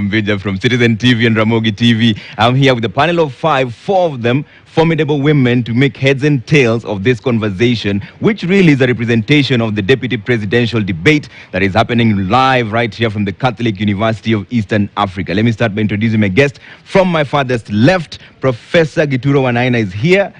Mwambija from Citizen TV and Ramogi TV. I'm here with a panel of five, four of them formidable women to make heads and tails of this conversation, which really is a representation of the deputy presidential debate that is happening live right here from the Catholic University of Eastern Africa. Let me start by introducing my guest. From my farthest left, Professor Gituro Wanaina is here,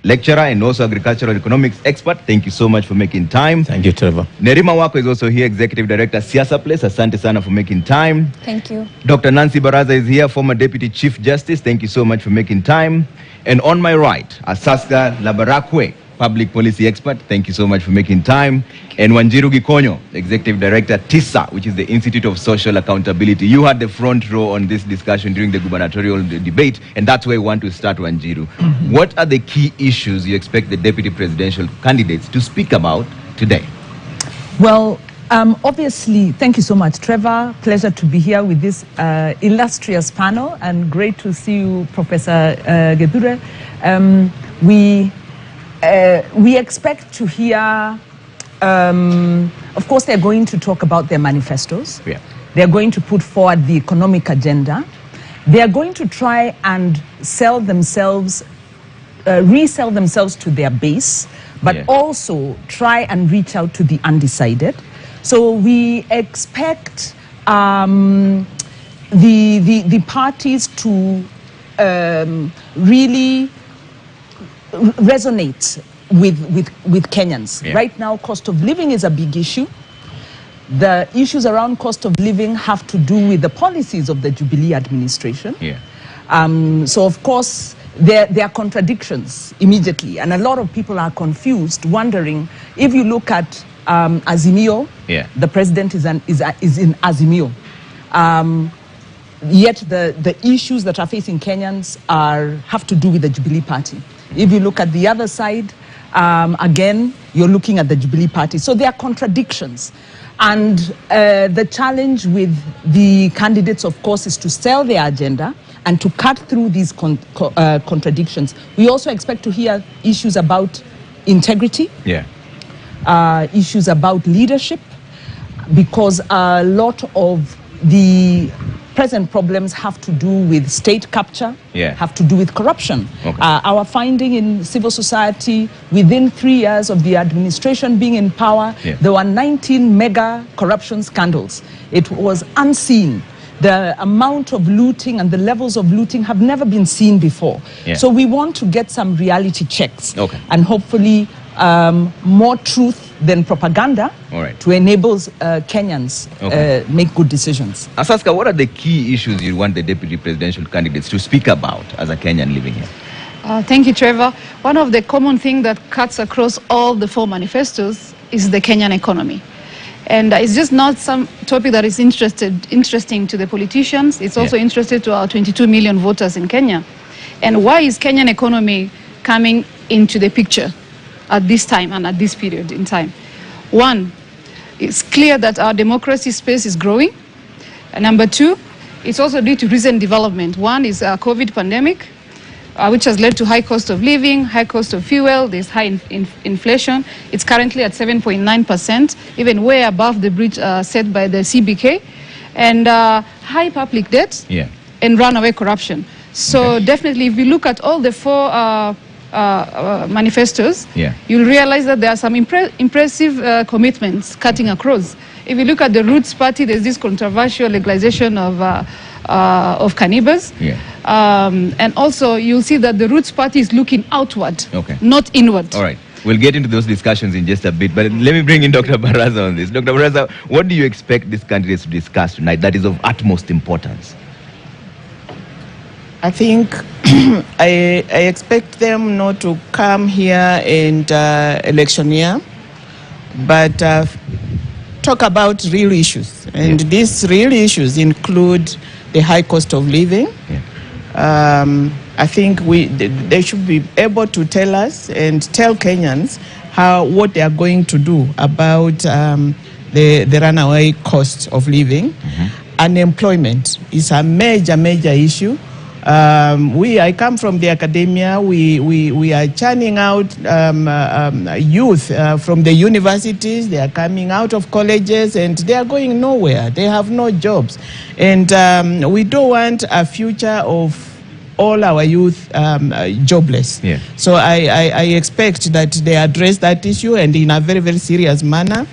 lecturer and also agricultural economics expert. Thank you so much for making time. Thank you, Trevor. Nerima Wako is also here, executive director, Siasa Place. Asante sana for making time. Thank you. Dr. Nancy Baraza is here, former deputy chief justice. Thank you so much for making time. And on my right, Asaska Labarakwe, public policy expert. Thank you so much for making time. And Wanjiru Gikonyo, executive director, TISA, which is the Institute of Social Accountability. You had the front row on this discussion during the gubernatorial debate, and that's where we want to start, Wanjiru. What are the key issues you expect the deputy presidential candidates to speak about today? Well, obviously, thank you so much, Trevor. Pleasure to be here with this illustrious panel, and great to see you, Professor Gedure. We expect to hear, of course, they're going to talk about their manifestos. Yeah. They're going to put forward the economic agenda. They are going to try and sell themselves, resell themselves to their base, but also try and reach out to the undecided. So we expect the parties to really resonate with Kenyans. Yeah. Right now, cost of living is a big issue. The issues around cost of living have to do with the policies of the Jubilee administration. Yeah. So, of course, there are contradictions immediately, and a lot of people are confused, wondering, if you look at Azimio, the president is in Azimio. Yet the issues that are facing Kenyans have to do with the Jubilee Party. If you look at the other side, again, you're looking at the Jubilee Party. So there are contradictions. And the challenge with the candidates, of course, is to sell their agenda and to cut through these contradictions. We also expect to hear issues about integrity, issues about leadership, because a lot of the present problems have to do with state capture, have to do with corruption. Okay. Our finding in civil society, within 3 years of the administration being in power, there were 19 mega corruption scandals. It was unseen. The amount of looting and the levels of looting have never been seen before. So we want to get some reality checks, and hopefully more truth than propaganda to enable Kenyans make good decisions. Asaska, what are the key issues you want the deputy presidential candidates to speak about as a Kenyan living here? Thank you, Trevor. One of the common things that cuts across all the four manifestos is the Kenyan economy. And it's just not some topic that is interesting to the politicians. It's also interested to our 22 million voters in Kenya. And why is Kenyan economy coming into the picture at this time and at this period in time? One, it's clear that our democracy space is growing. And number two, it's also due to recent development. One is a COVID pandemic, which has led to high cost of living, high cost of fuel, there's high inflation. It's currently at 7.9%, even way above the bridge set by the CBK, and high public debt and runaway corruption. So definitely, if you look at all the four manifestos, you'll realize that there are some impressive commitments cutting across. If you look at the Roots Party, there's this controversial legalization of cannabis. And also, you'll see that the Roots Party is looking outward, not inward. All right. We'll get into those discussions in just a bit, but let me bring in Dr. Baraza on this. Dr. Baraza, what do you expect these candidates to discuss tonight that is of utmost importance? I think I expect them not to come here and electioneer, but talk about real issues. And these real issues include the high cost of living. I think they should be able to tell us and tell Kenyans what they are going to do about the runaway cost of living. Unemployment is a major issue. I come from the academia. We are churning out youth from the universities. They are coming out of colleges and they are going nowhere. They have no jobs. And we don't want a future of all our youth jobless. Yeah. So I expect that they address that issue and in a very, very serious manner.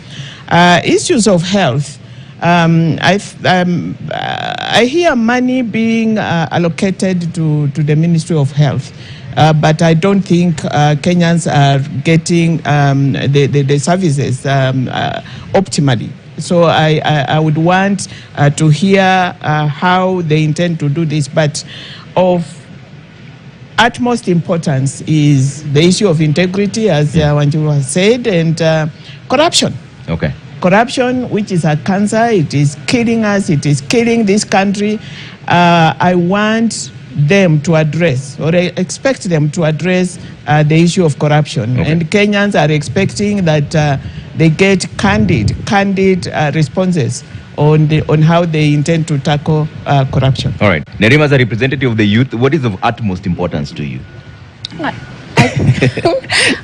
Issues of health. I hear money being allocated to the Ministry of Health, but I don't think Kenyans are getting the services optimally. So I would want to hear how they intend to do this, but of utmost importance is the issue of integrity, as Wanjiru has said, and corruption. Okay. Corruption, which is a cancer, it is killing us, it is killing this country. I want them to address, or I expect them to address the issue of corruption. Okay. And Kenyans are expecting that they get candid responses on how they intend to tackle corruption. All right. Nerima, as a representative of the youth, what is of utmost importance to you?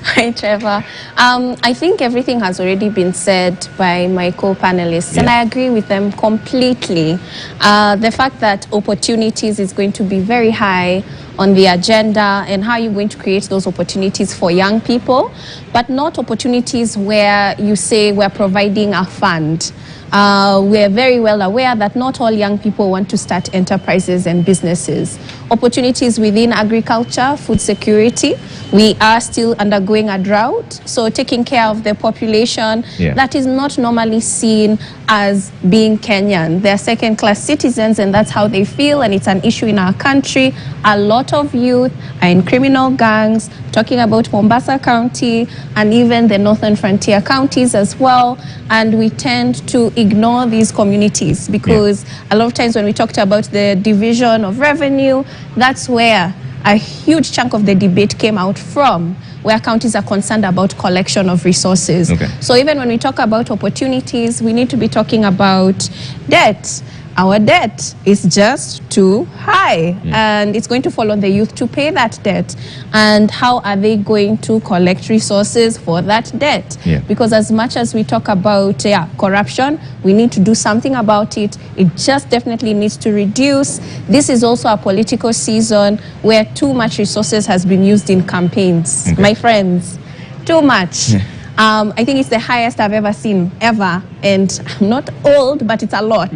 Hi, Trevor. I think everything has already been said by my co-panelists, and I agree with them completely. The fact that opportunities is going to be very high on the agenda, and how you're going to create those opportunities for young people, but not opportunities where you say we're providing a fund. We're very well aware that not all young people want to start enterprises and businesses. Opportunities within agriculture, food security. We are still undergoing a drought, so taking care of the population that is not normally seen as being Kenyan. They're second-class citizens, and that's how they feel, and it's an issue in our country. A lot of youth are in criminal gangs, talking about Mombasa County and even the northern frontier counties as well, and we tend to ignore these communities because a lot of times when we talked about the division of revenue, that's where a huge chunk of the debate came out from, where counties are concerned about collection of resources. Okay. So even when we talk about opportunities, we need to be talking about debt. Our debt is just too high, and it's going to fall on the youth to pay that debt. And how are they going to collect resources for that debt? Because as much as we talk about corruption, we need to do something about it. It just definitely needs to reduce. This is also a political season where too much resources has been used in campaigns. My friends, too much. I think it's the highest I've ever seen, ever. And I'm not old, but it's a lot.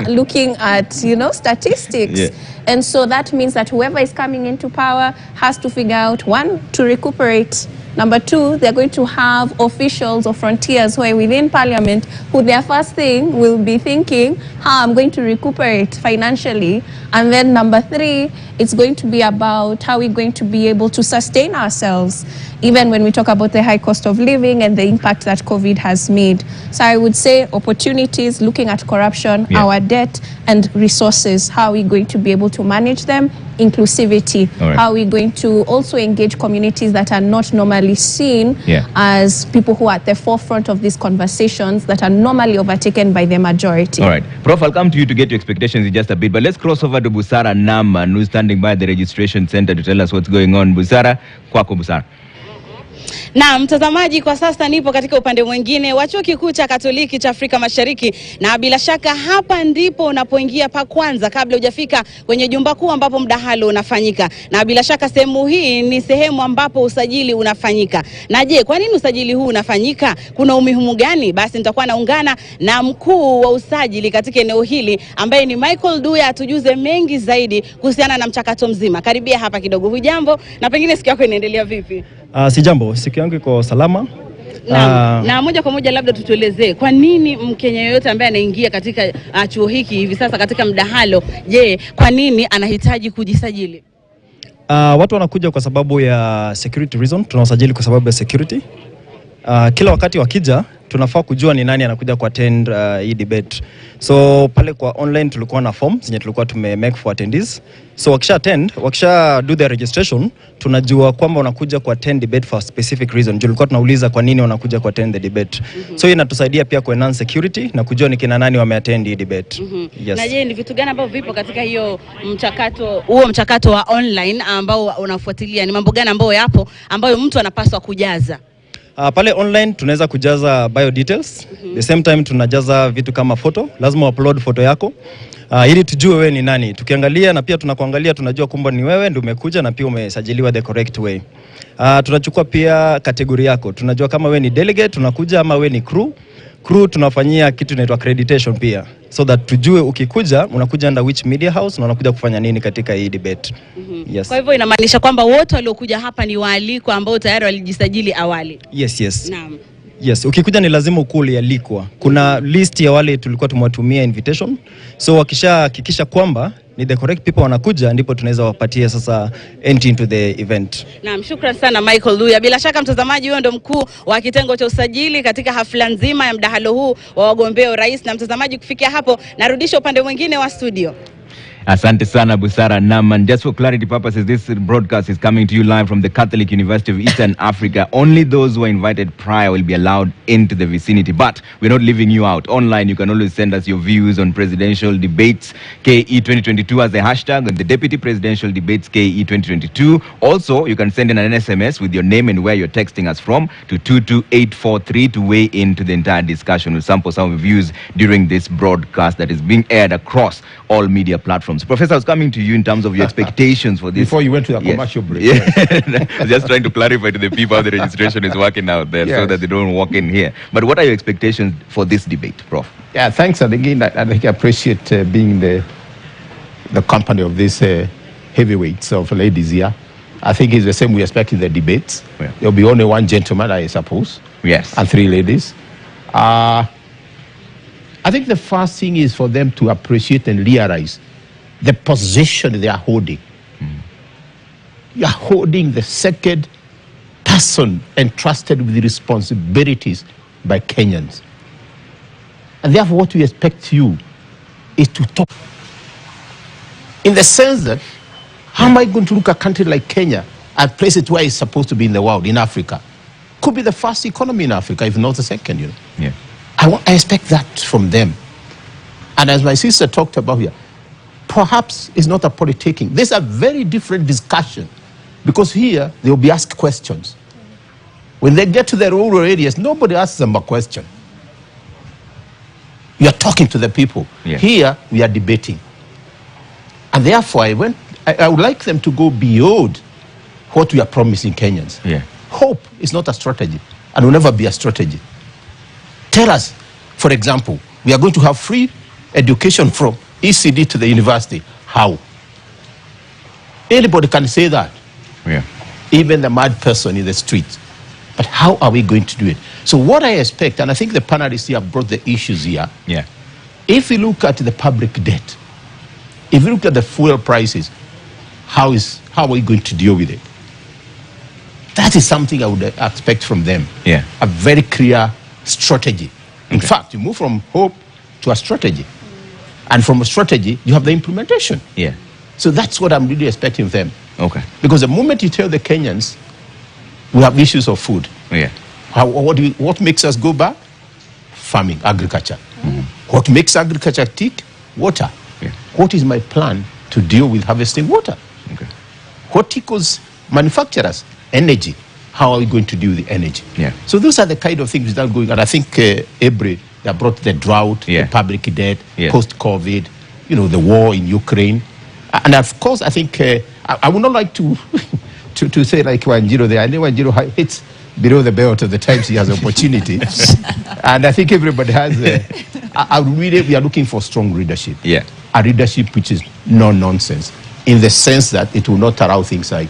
Looking at, statistics. And so that means that whoever is coming into power has to figure out, one, to recuperate. Number two, they're going to have officials or frontiers who are within parliament who their first thing will be thinking, how I'm going to recuperate financially. And then number three, it's going to be about how we're going to be able to sustain ourselves, even when we talk about the high cost of living and the impact that COVID has made. So I would say opportunities, looking at corruption, our debt and resources, how are we going to be able to manage them? Inclusivity, how are we going to also engage communities that are not normally seen as people who are at the forefront of these conversations that are normally overtaken by the majority. All right. Prof, I'll come to you to get your expectations in just a bit, but let's cross over to Busara Naman, who's standing by the registration center to tell us what's going on. Busara, kwako Busara. Na mtazamaji, kwa sasa nipo katika upande mwingine wa Chuo Kikuu cha Katoliki cha Afrika Mashariki, na bila shaka hapa ndipo unapoingia pa kwanza kabla hujafika kwenye jumba kuu ambapo mdahalo unafanyika. Na bila shaka sehemu hii ni sehemu ambapo usajili unafanyika. Na je, kwa nini usajili huu unafanyika? Kuna umuhimu gani? Basi nitakuwa naungana na mkuu wa usajili katika eneo hili ambaye ni Michael Duya, atujuze mengi zaidi kuhusiana na mchakato mzima. Karibia hapa kidogo. Hujambo na pengine siku yako inaendelea vipi? Si jambo, siku yangu iko salama. Na moja kwa moja labda tutuelezee kwa nini Mkenya yoyote ambaye anaingia katika chuo hiki hivi sasa katika mdahalo, je, kwa nini anahitaji kujisajili? Watu wanakuja kwa sababu ya security reason, tunawasajili kwa sababu ya security. Kila wakati wakija tunafaa kujua ni nani anakuja kuattend hii debate. So pale kwa online tulikuwa na form zenye tulikuwa make for attendees. So wakisha do their registration, tunajua kwamba unakuja kuattend debate for a specific reason. Tulikuwa tunauliza kwa nini unakuja kuattend the debate. So hii inatusaidia pia ku enhance security na kujua ni kina nani wameattend hii debate. Yes. Na je, ni vitu gani ambavyo vipo katika hiyo mchakato wa online ambao unafuatilia? Ni mambo gani ambayo yapo ambayo mtu anapaswa kujaza? Pale online tunaweza kujaza bio details. The same time tunajaza vitu kama photo. Lazima upload photo yako ili tujue wewe ni nani. Tukiangalia na pia tunakuangalia, tunajua kumbe ni wewe ndio umekuja na pia umesajiliwa the correct way. Tunachukua pia kategori yako. Tunajua kama wewe ni delegate tunakuja ama wewe ni crew tunafanyia kitu inaitwa accreditation pia, so that tujue ukikuja unakuja under which media house na unakuja kufanya nini katika hii debate. Yes. Kwa hivyo inamaanisha kwamba wote waliokuja hapa ni waalikwa ambao tayari walijisajili awali. Yes. Naam. Yes, ukikuja ni lazima ukuli alikwa. Kuna list ya wale tulikuwa tumewatumia invitation. So wakishahakikisha kwamba ni the correct people wanakuja, ndipo tunaweza wapatia sasa entry into the event. Naam, shukrani sana Michael Luya. Bila shaka mtazamaji, huyo ndo mkuu wa kitengo cha usajili katika hafla nzima ya mdahalo huu wa wagombea urais. Na mtazamaji, kufikia hapo narudisha upande mwingine wa studio. Asante sana Busara Nam. And just for clarity purposes, this broadcast is coming to you live from the Catholic University of Eastern Africa. Only those who are invited prior will be allowed into the vicinity, but we're not leaving you out. Online, you can always send us your views on presidential debates KE 2022 as the hashtag, and the deputy presidential debates KE 2022. Also, you can send in an SMS with your name and where you're texting us from to 22843 to weigh into the entire discussion. We'll sample some views during this broadcast that is being aired across all media platforms. Professor, I was coming to you in terms of your expectations for this. Before you went to the commercial break. Yeah. Just trying to clarify to the people how the registration is working out there, so that they don't walk in here. But what are your expectations for this debate, Prof? Yeah, thanks. And again, I think I appreciate being the company of these heavyweights of ladies here. I think it's the same we expect in the debates. Yeah. There'll be only one gentleman, I suppose. Yes. And 3 ladies. I think the first thing is for them to appreciate and realize the position they are holding. You are holding the second person entrusted with the responsibilities by Kenyans. And therefore what we expect you is to talk in the sense that, how am I going to look at a country like Kenya and place it where it's supposed to be in the world, in Africa? Could be the first economy in Africa, if not the second, you know. Yeah. I expect that from them. And as my sister talked about here, perhaps it's not a politicking. This is a very different discussion, because here they will be asked questions. When they get to the rural areas, nobody asks them a question. You are talking to the people. Yeah. Here we are debating. And therefore I would like them to go beyond what we are promising Kenyans. Yeah. Hope is not a strategy and will never be a strategy. Tell us, for example, we are going to have free education from ECD to the university. How? Anybody can say that. Yeah. Even the mad person in the street. But how are we going to do it? So what I expect, and I think the panelists here have brought the issues here. Yeah. If you look at the public debt, if you look at the fuel prices, how are we going to deal with it? That is something I would expect from them. Yeah. A very clear strategy. In fact, you move from hope to a strategy. And from a strategy, you have the implementation. Yeah. So that's what I'm really expecting of them. Okay. Because the moment you tell the Kenyans, we have issues of food. Yeah. What makes us go back? Farming, agriculture. What makes agriculture tick? Water. Yeah. What is my plan to deal with harvesting water? Okay. What tickles manufacturers? Energy. How are we going to deal with the energy? Yeah. So those are the kind of things that are going on. I think Ebre, that brought the drought, Yeah. the public debt, Yeah. post-COVID, the war in Ukraine. And of course, I think, I would not like to to say like Wanjiro there. I know Wanjiro hits below the belt of the times he has opportunity. And I think everybody has, we are looking for strong leadership. Yeah. A leadership which is no-nonsense, in the sense that it will not allow things like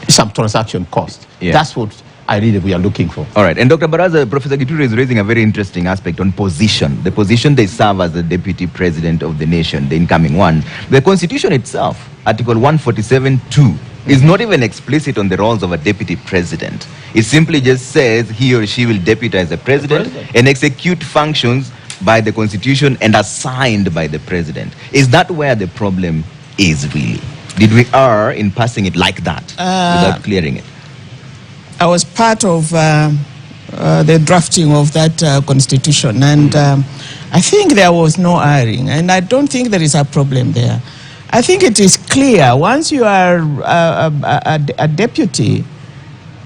some transaction cost. Yeah. That's what we are looking for. All right. And Dr. Baraza, Professor Gituri is raising a very interesting aspect on position. The position they serve as the deputy president of the nation, the incoming one. The constitution itself, Article 147(2), is not even explicit on the roles of a deputy president. It simply just says he or she will deputize the president and execute functions by the constitution and assigned by the president. Is that where the problem is really? Did we err in passing it like that without clearing it? I was part of the drafting of that constitution, and I think there was no erring, and I don't think there is a problem there. I think it is clear once you are a deputy,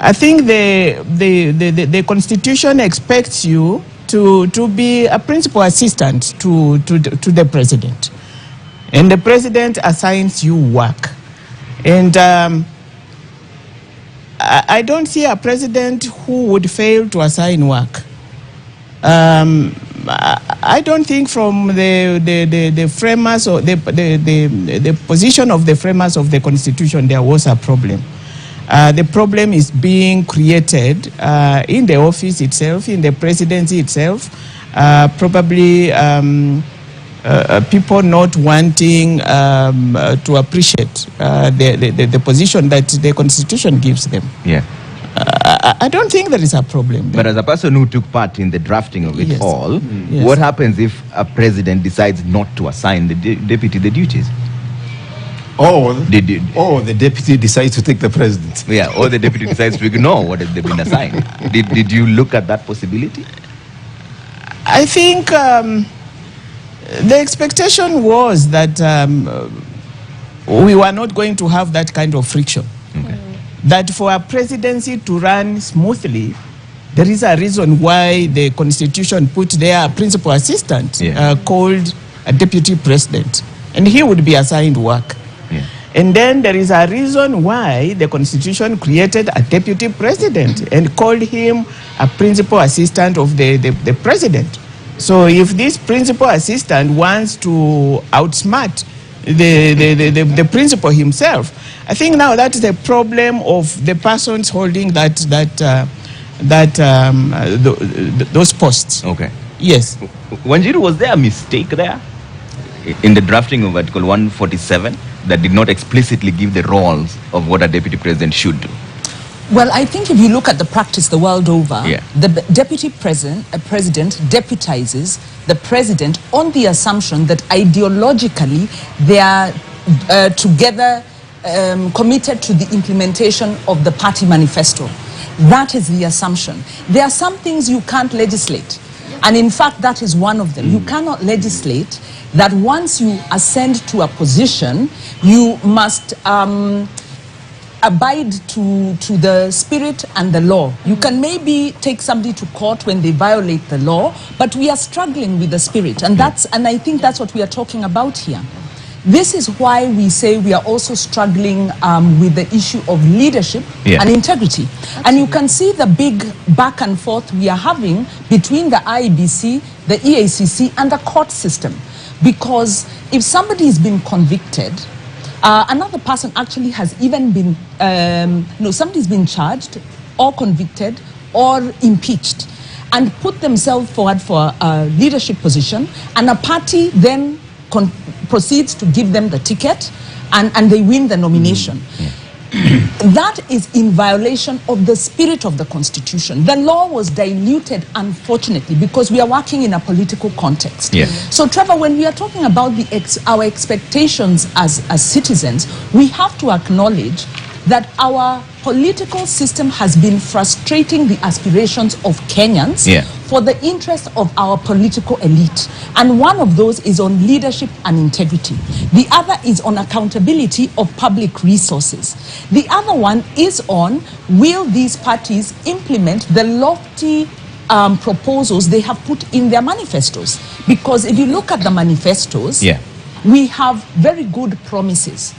I think the constitution expects you to be a principal assistant to the president, and the president assigns you work, and I don't see a president who would fail to assign work. I don't think from the framers or the position of the framers of the constitution there was a problem. The problem is being created in the office itself, in the presidency itself, probably people not wanting to appreciate the position that the constitution gives them. Yeah. I don't think there is a problem there. But as a person who took part in the drafting of it all, Yes. what happens if a president decides not to assign the deputy the duties? The deputy decides to take the president. Yeah, or the deputy decides to ignore what has been assigned. Did you look at that possibility? I think the expectation was that we were not going to have that kind of friction. Okay. That for a presidency to run smoothly, there is a reason why the constitution put there a principal assistant called a deputy president, and he would be assigned work. Yeah. And then there is a reason why the constitution created a deputy president and called him a principal assistant of the president. So if this principal assistant wants to outsmart the principal himself, I think now that is the problem of the persons holding those posts. Okay. Yes. Wanjiru, was there a mistake there in the drafting of Article 147 that did not explicitly give the roles of what a deputy president should do? Well, I think if you look at the practice the world over, Yeah. the deputy president deputizes the president on the assumption that ideologically they are together committed to the implementation of the party manifesto. That is the assumption. There are some things you can't legislate. And in fact, that is one of them. You cannot legislate that once you ascend to a position, you must abide to the spirit and the law. You can maybe take somebody to court when they violate the law, but we are struggling with the spirit. And I think that's what we are talking about here. This is why we say we are also struggling with the issue of leadership and integrity. Absolutely. And you can see the big back and forth we are having between the IEBC, the EACC, and the court system. Because if somebody has been convicted, another person actually has even been, somebody's been charged or convicted or impeached and put themselves forward for a leadership position, and a party then proceeds to give them the ticket and they win the nomination. That is in violation of the spirit of the Constitution. The law was diluted, unfortunately, because we are working in a political context. Yeah. So, Trevor, when we are talking about our expectations as citizens, we have to acknowledge that our political system has been frustrating the aspirations of Kenyans for the interest of our political elite. And one of those is on leadership and integrity. The other is on accountability of public resources. The other one is on, will these parties implement the lofty proposals they have put in their manifestos? Because if you look at the manifestos, we have very good promises.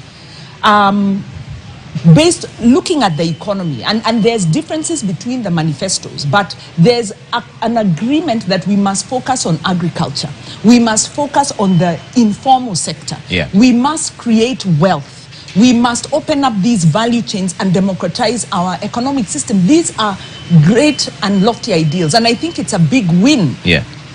Based looking at the economy, and there's differences between the manifestos, but there's an agreement that we must focus on agriculture. We must focus on the informal sector. We must create wealth. We must open up these value chains and democratize our economic system. These are great and lofty ideals, and I think it's a big win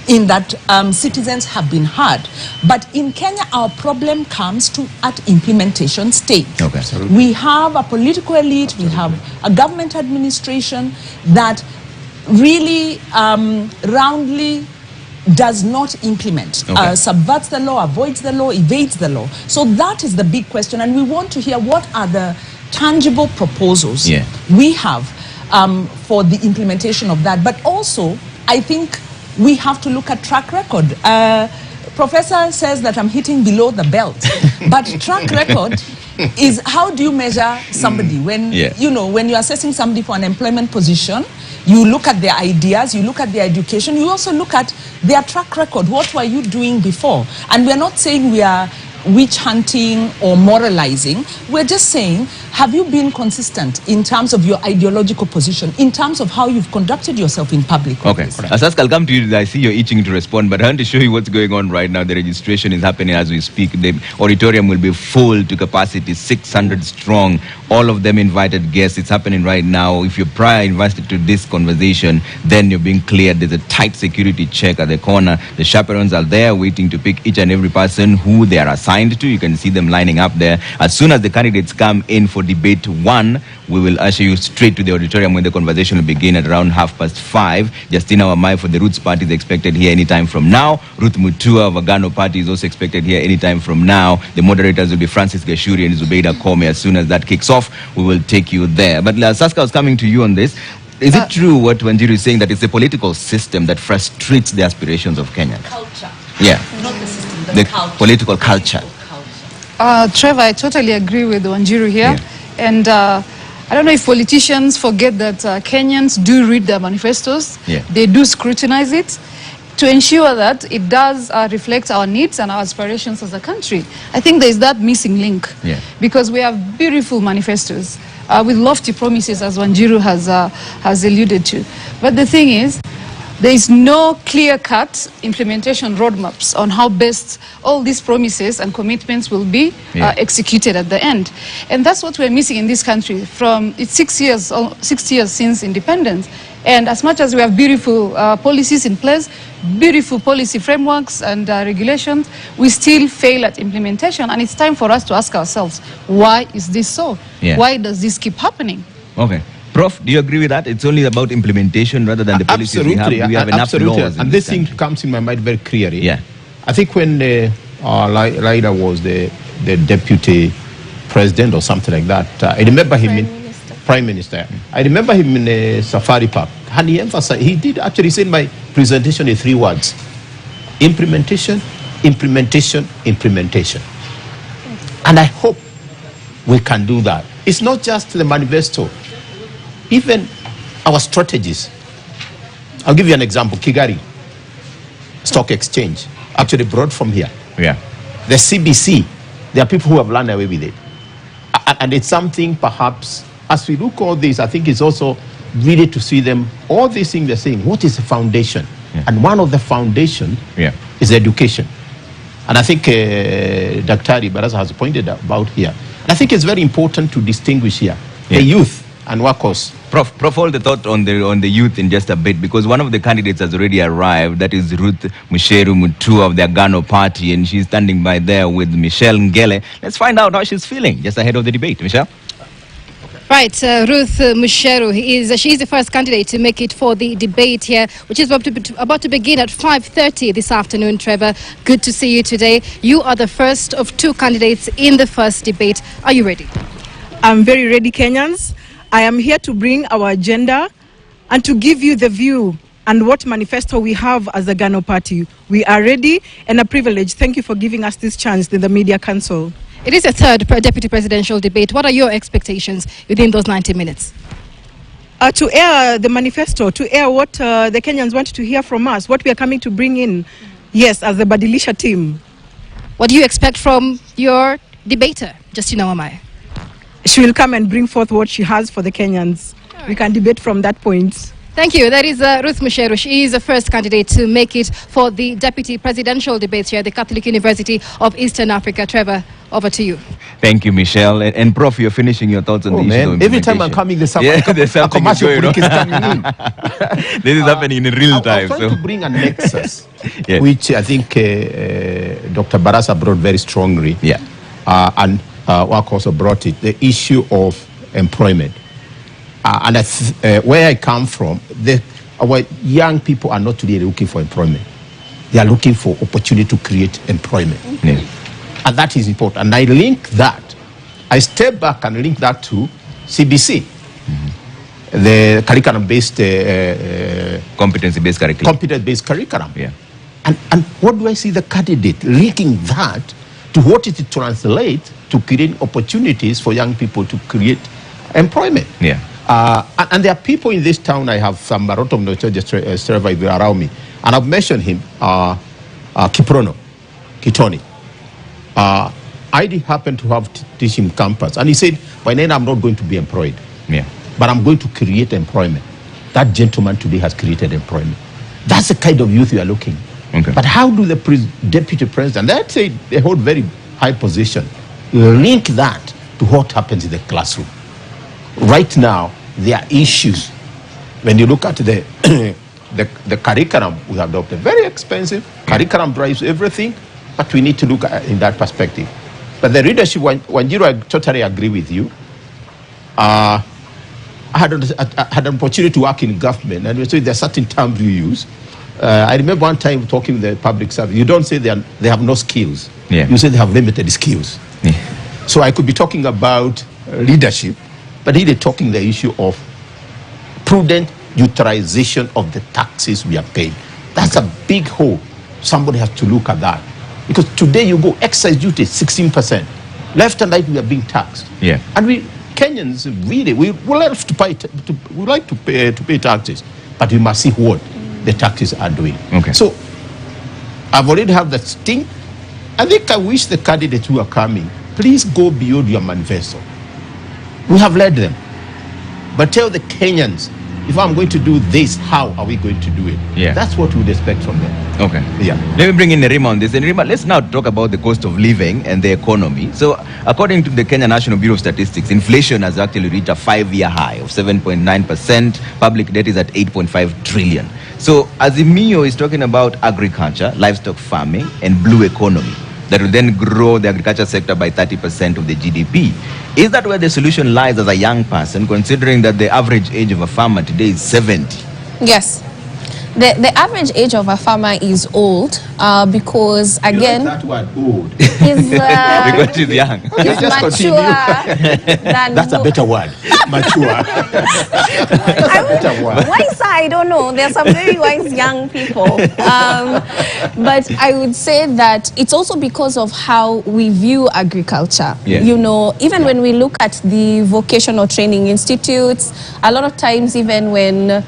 in that citizens have been heard. But in Kenya, our problem comes to at implementation stage. Okay. We have a political elite, we have a government administration that really roundly does not implement, subverts the law, avoids the law, evades the law. So that is the big question, and we want to hear what are the tangible proposals we have for the implementation of that. But also, I think we have to look at track record. Professor says that I'm hitting below the belt, but track record is how do you measure somebody when you know, when you're assessing somebody for an employment position. You look at their ideas, you look at their education, you also look at their track record. What were you doing before? And we're not saying we are witch hunting or moralizing. We're just saying, have you been consistent in terms of your ideological position, in terms of how you've conducted yourself in public? Okay. Asaska, I'll come to you. I see you're itching to respond, but I want to show you what's going on right now. The registration is happening as we speak. The auditorium will be full to capacity, 600 strong. All of them invited guests. It's happening right now. If you're prior invited to this conversation, then you're being cleared. There's a tight security check at the corner. The chaperones are there waiting to pick each and every person who they are assigned to. You can see them lining up there. As soon as the candidates come in for debate 1, we will usher you straight to the auditorium when the conversation will begin at around 5:30. Justina Wamai for the Roots Party is expected here anytime from now. Ruth Machero of Agano Party is also expected here anytime from now. The moderators will be Francis Gashuri and Zubeida Kome. As soon as that kicks off, we will take you there. But Saska, I was coming to you on this. Is it true what Wanjiru is saying, that it's a political system that frustrates the aspirations of Kenya? Culture. Yeah. Not the system, The political culture. Trevor, I totally agree with Wanjiru here. And I don't know if politicians forget that Kenyans do read their manifestos. They do scrutinize it to ensure that it does reflect our needs and our aspirations as a country. I think there is that missing link. Because we have beautiful manifestos with lofty promises, as Wanjiru has alluded to. But the thing is, there is no clear-cut implementation roadmaps on how best all these promises and commitments will be executed at the end. And that's what we're missing in this country. It's 6 years since independence. And as much as we have beautiful policies in place, beautiful policy frameworks and regulations, we still fail at implementation. And it's time for us to ask ourselves, why is this so? Why does this keep happening? Okay. Prof, do you agree with that? It's only about implementation rather than the policies we have. Do we have enough laws? And this thing comes in my mind very clearly. I think when Laida was the deputy president or something like that, I remember him in Prime Minister. I remember him in a safari park, and he emphasized, he did actually say in my presentation in 3 words: implementation, implementation, implementation. And I hope we can do that. It's not just the manifesto, even our strategies. I'll give you an example. Kigali Stock Exchange, actually brought from here. The CBC, there are people who have run away with it. And it's something perhaps, as we look at all this, I think it's also really to see them, all these things they're saying, what is the foundation? And one of the foundation is education. And I think Dr. Baraza has pointed about here. And I think it's very important to distinguish here the youth and workers. Prof, hold the thought on the youth in just a bit, because one of the candidates has already arrived. That is Ruth Machero of the Agano Party, and she's standing by there with Michelle Ngele. Let's find out how she's feeling just ahead of the debate. Michelle? Right, Ruth Machero, she is the first candidate to make it for the debate here, which is about to begin at 5:30 this afternoon. Trevor, good to see you today. You are the first of 2 candidates in the first debate. Are you ready? I'm very ready, Kenyans. I am here to bring our agenda and to give you the view and what manifesto we have as the Agano Party. We are ready and a privilege. Thank you for giving us this chance in the Media Council. It is a third deputy presidential debate. What are your expectations within those 90 minutes? To air the manifesto, to air what the Kenyans want to hear from us, what we are coming to bring in, yes, as the Badilisha team. What do you expect from your debater, Justina Wamai? She will come and bring forth what she has for the Kenyans. Right. We can debate from that point. Thank you. That is Ruth Machero. She is the first candidate to make it for the deputy presidential debate here at the Catholic University of Eastern Africa. Trevor, over to you. Thank you, Michelle. And Prof, you're finishing your thoughts on the issue of every time I'm coming, there's a commercial break is coming in. This is happening in real time. I'm trying to bring a nexus Yeah. which I think Dr. Barasa brought very strongly. Yeah. And Wak also brought it, the issue of employment. And where I come from, our young people are not really looking for employment. They are looking for opportunity to create employment. Yeah. And that is important. And I link that, I step back and link that to CBC, the curriculum-based... competency-based curriculum. Competence-based curriculum. Yeah. And what do I see the candidate linking that to what it translates to create opportunities for young people to create employment? Yeah. And there are people in this town, I have some Maroto around me, and I've mentioned him, Kiprono, Kitoni. I did happen to have teach him campus, and he said, by then I'm not going to be employed, Yeah. but I'm going to create employment. That gentleman today has created employment. That's the kind of youth you are looking. Okay. But how do the deputy president, let's say they hold very high position, link that to what happens in the classroom? Right now, there are issues. When you look at the the curriculum we have adopted, very expensive. Curriculum drives everything, but we need to look at in that perspective. But the leadership, Wanjiru, I totally agree with you. I had an opportunity to work in government, and so there are certain terms you use. I remember one time talking with the public service. You don't say they have no skills. Yeah. You say they have limited skills. Yeah. So I could be talking about leadership, but really talking the issue of prudent utilization of the taxes we are paying. That's a big hole. Somebody has to look at that. Because today you go excise duty 16%. Left and right we are being taxed. Yeah. And we Kenyans really we like to pay taxes, but we must see what the taxes are doing. Okay. So I've already have that sting. I think I wish the candidates who are coming, please go beyond your manifesto. We have led them. But tell the Kenyans, if I'm going to do this, how are we going to do it? Yeah. That's what we would expect from them. Okay. Yeah. Let me bring in Nerima on this. And Nerima, let's now talk about the cost of living and the economy. So, according to the Kenya National Bureau of Statistics, inflation has actually reached a 5-year high of 7.9%. Public debt is at 8.5 trillion. So, Azimio is talking about agriculture, livestock farming, and blue economy that will then grow the agriculture sector by 30% of the GDP. Is that where the solution lies as a young person, considering that the average age of a farmer today is 70? Yes. The average age of a farmer is old because, again, You like that word, old. he's, Because she's young. he's Just mature than That's a better word. Mature. Wise, I don't know. There are some very wise young people. But I would say that it's also because of how we view agriculture. Yeah. You know, even when we look at the vocational training institutes, a lot of times even when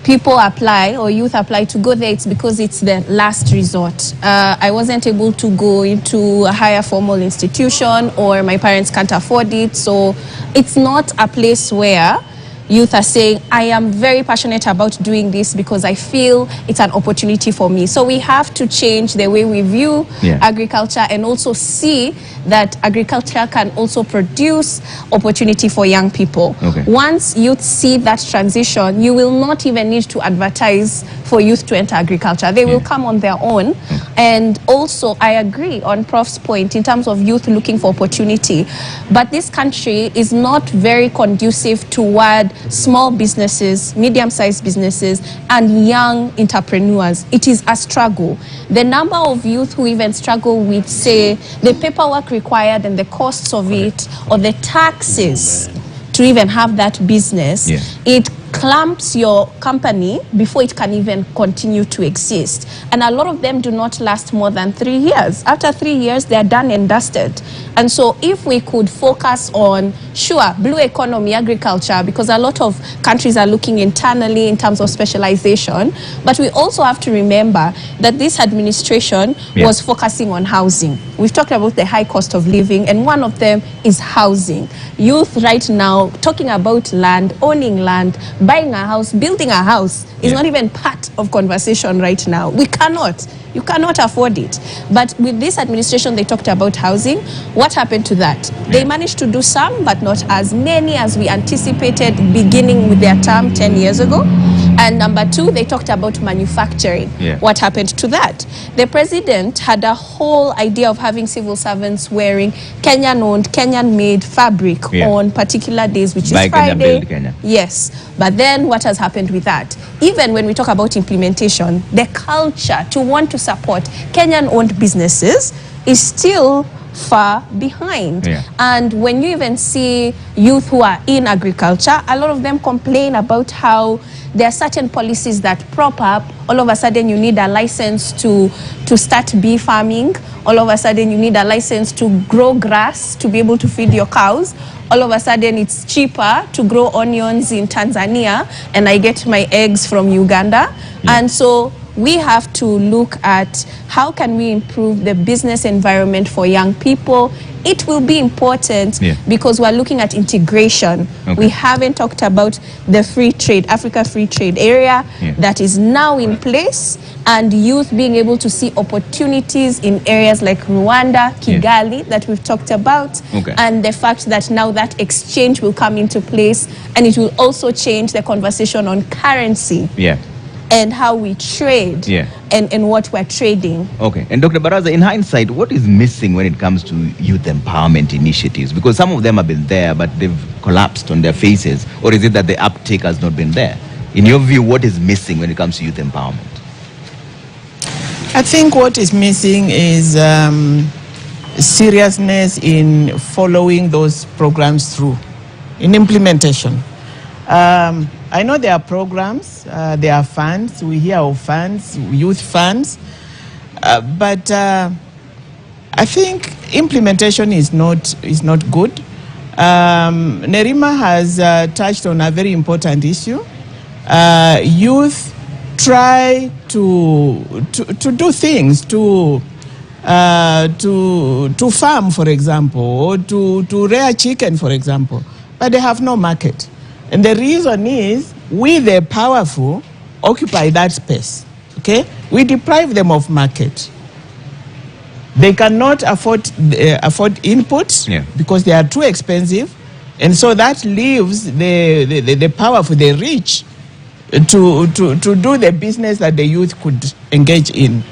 people apply or youth apply to go there, it's because it's the last resort. I wasn't able to go into a higher formal institution, or my parents can't afford it. So it's not a place where youth are saying, I am very passionate about doing this because I feel it's an opportunity for me. So we have to change the way we view agriculture and also see that agriculture can also produce opportunity for young people. Okay. Once youth see that transition, you will not even need to advertise for youth to enter agriculture. They will come on their own. And also, I agree on Prof's point in terms of youth looking for opportunity. But this country is not very conducive toward small businesses, medium-sized businesses, and young entrepreneurs. It is a struggle. The number of youth who even struggle with, say, the paperwork required and the costs of it, or the taxes to even have that business, it clamps your company before it can even continue to exist. And a lot of them do not last more than 3 years. After 3 years, they are done and dusted. And so if we could focus on, sure, blue economy, agriculture, because a lot of countries are looking internally in terms of specialization, but we also have to remember that this administration was focusing on housing. We've talked about the high cost of living, and one of them is housing. Youth right now, talking about land, owning land, buying a house, building a house is not even part of conversation right now. We cannot. You cannot afford it. But with this administration, they talked about housing. What happened to that? They managed to do some, but not as many as we anticipated beginning with their term 10 years ago. And number two, they talked about manufacturing. Yeah. What happened to that? The president had a whole idea of having civil servants wearing Kenyan-owned, Kenyan-made fabric on particular days, which Buy is Kenya, Friday. build Kenya. Yes. But then what has happened with that? Even when we talk about implementation, the culture to want to support Kenyan-owned businesses is still far behind. Yeah. And when you even see youth who are in agriculture, a lot of them complain about how there are certain policies that prop up. All of a sudden you need a license to start bee farming. All of a sudden you need a license to grow grass to be able to feed your cows. All of a sudden it's cheaper to grow onions in Tanzania and I get my eggs from Uganda. And so we have to look at how can we improve the business environment for young people. It will be important because we're looking at integration. We haven't talked about the free trade, Africa Free Trade Area that is now in place, and youth being able to see opportunities in areas like Rwanda, Kigali that we've talked about, and the fact that now that exchange will come into place, and it will also change the conversation on currency. And how we trade and what we're trading. Okay. And Dr. Baraza, in hindsight, what is missing when it comes to youth empowerment initiatives? Because some of them have been there, but they've collapsed on their faces. Or is it that the uptake has not been there? In your view, what is missing when it comes to youth empowerment? I think what is missing is seriousness in following those programs through, in implementation. I know there are programs, there are funds, we hear of funds, youth funds, but I think implementation is not good. Nerima has touched on a very important issue. Youth try to do things, to farm, for example, or to rear chicken, for example, but they have no market. And the reason is we, the powerful, occupy that space. Okay, we deprive them of market. They cannot afford inputs because they are too expensive, and so that leaves the powerful, the rich, to do the business that the youth could engage in.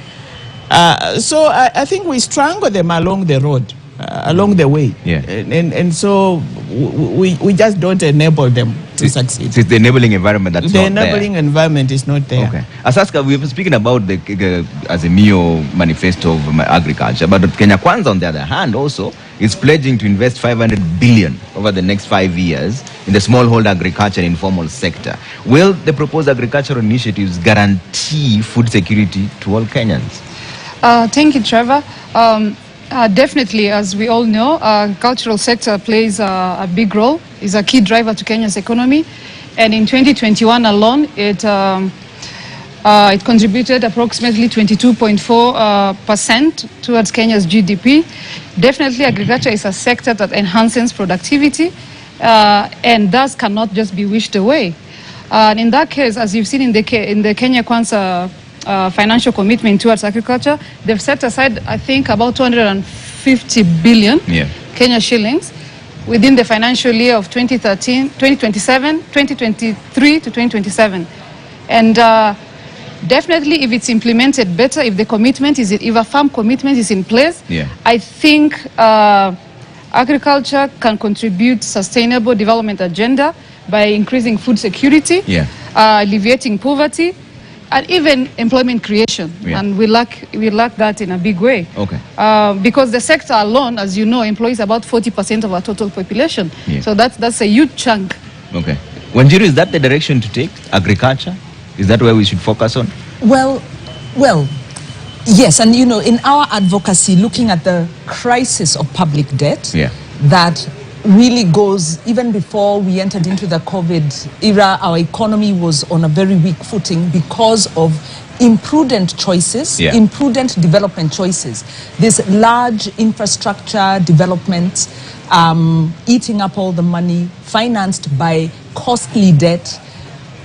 So I think we strangle them along the road, along the way, and so we just don't enable them to succeed. It's the enabling environment that's not there. The enabling environment is not there. Okay. Asaska, we were speaking about the Azimio manifesto of agriculture, but Kenya Kwanza, on the other hand, also is pledging to invest 500 billion over the next 5 years in the smallholder agriculture and informal sector. Will the proposed agricultural initiatives guarantee food security to all Kenyans? Thank you, Trevor. Definitely, as we all know, cultural sector plays a big role, is a key driver to Kenya's economy. And in 2021 alone, it contributed approximately 22.4% towards Kenya's GDP. Definitely, agriculture is a sector that enhances productivity and thus cannot just be wished away. And in that case, as you've seen in the Kenya Kwanza financial commitment towards agriculture, they've set aside, I think, about 250 billion Kenya shillings within the financial year of 2023 to 2027. And definitely, if it's implemented better, if the commitment is, if a firm commitment is in place, I think agriculture can contribute sustainable development agenda by increasing food security, alleviating poverty, and even employment creation, and we lack that in a big way. Okay. Because the sector alone, as you know, employs about 40% of our total population. So that's a huge chunk. Okay. Wanjiru, is that the direction to take? Agriculture? Is that where we should focus on? Well, yes, and you know, in our advocacy, looking at the crisis of public debt, that really goes, even before we entered into the COVID era, our economy was on a very weak footing because of imprudent choices, imprudent development choices. This large infrastructure development, eating up all the money, financed by costly debt,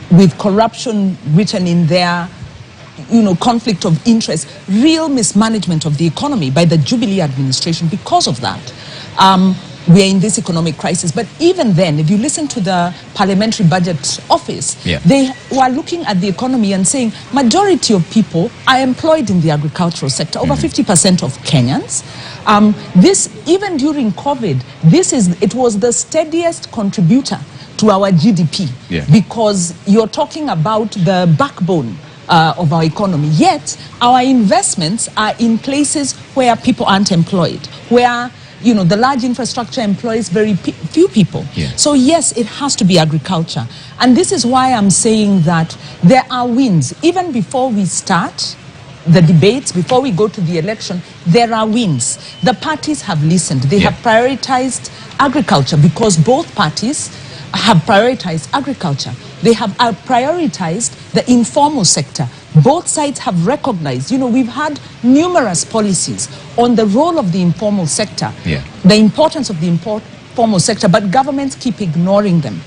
with corruption written in there, you know, conflict of interest, real mismanagement of the economy by the Jubilee administration because of that. we are in this economic crisis. But even then, if you listen to the Parliamentary Budget Office, they were looking at the economy and saying majority of people are employed in the agricultural sector, over 50% of Kenyans. This, even during COVID, it was the steadiest contributor to our GDP, because you're talking about the backbone of our economy. Yet our investments are in places where people aren't employed, where the large infrastructure employs very few people. So yes, it has to be agriculture. And this is why I'm saying that there are wins. Even before we start the debates, before we go to the election, there are wins. The parties have listened. They have prioritized agriculture, because both parties have prioritized agriculture. They have prioritized the informal sector. Both sides have recognized, we've had numerous policies on the role of the informal sector, the importance of the informal sector, but governments keep ignoring them.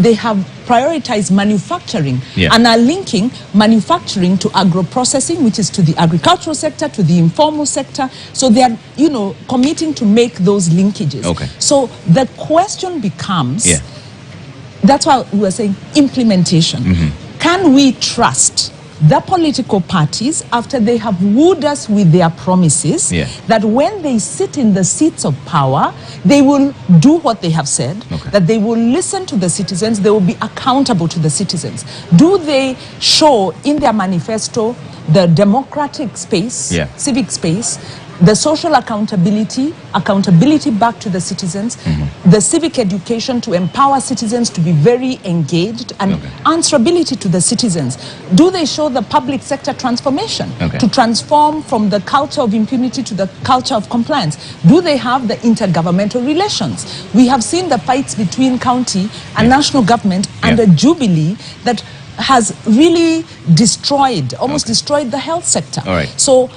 They have prioritized manufacturing and are linking manufacturing to agro-processing, which is to the agricultural sector, to the informal sector. So they are, committing to make those linkages. So the question becomes, that's why we were saying implementation. Can we trust the political parties, after they have wooed us with their promises, that when they sit in the seats of power, they will do what they have said, that they will listen to the citizens, they will be accountable to the citizens? Do they show in their manifesto the democratic space, civic space, the social accountability back to the citizens, the civic education to empower citizens to be very engaged, and answerability to the citizens? Do they show the public sector transformation to transform from the culture of impunity to the culture of compliance? Do they have the intergovernmental relations? We have seen the fights between county and national government under Jubilee that has really destroyed, almost destroyed the health sector. So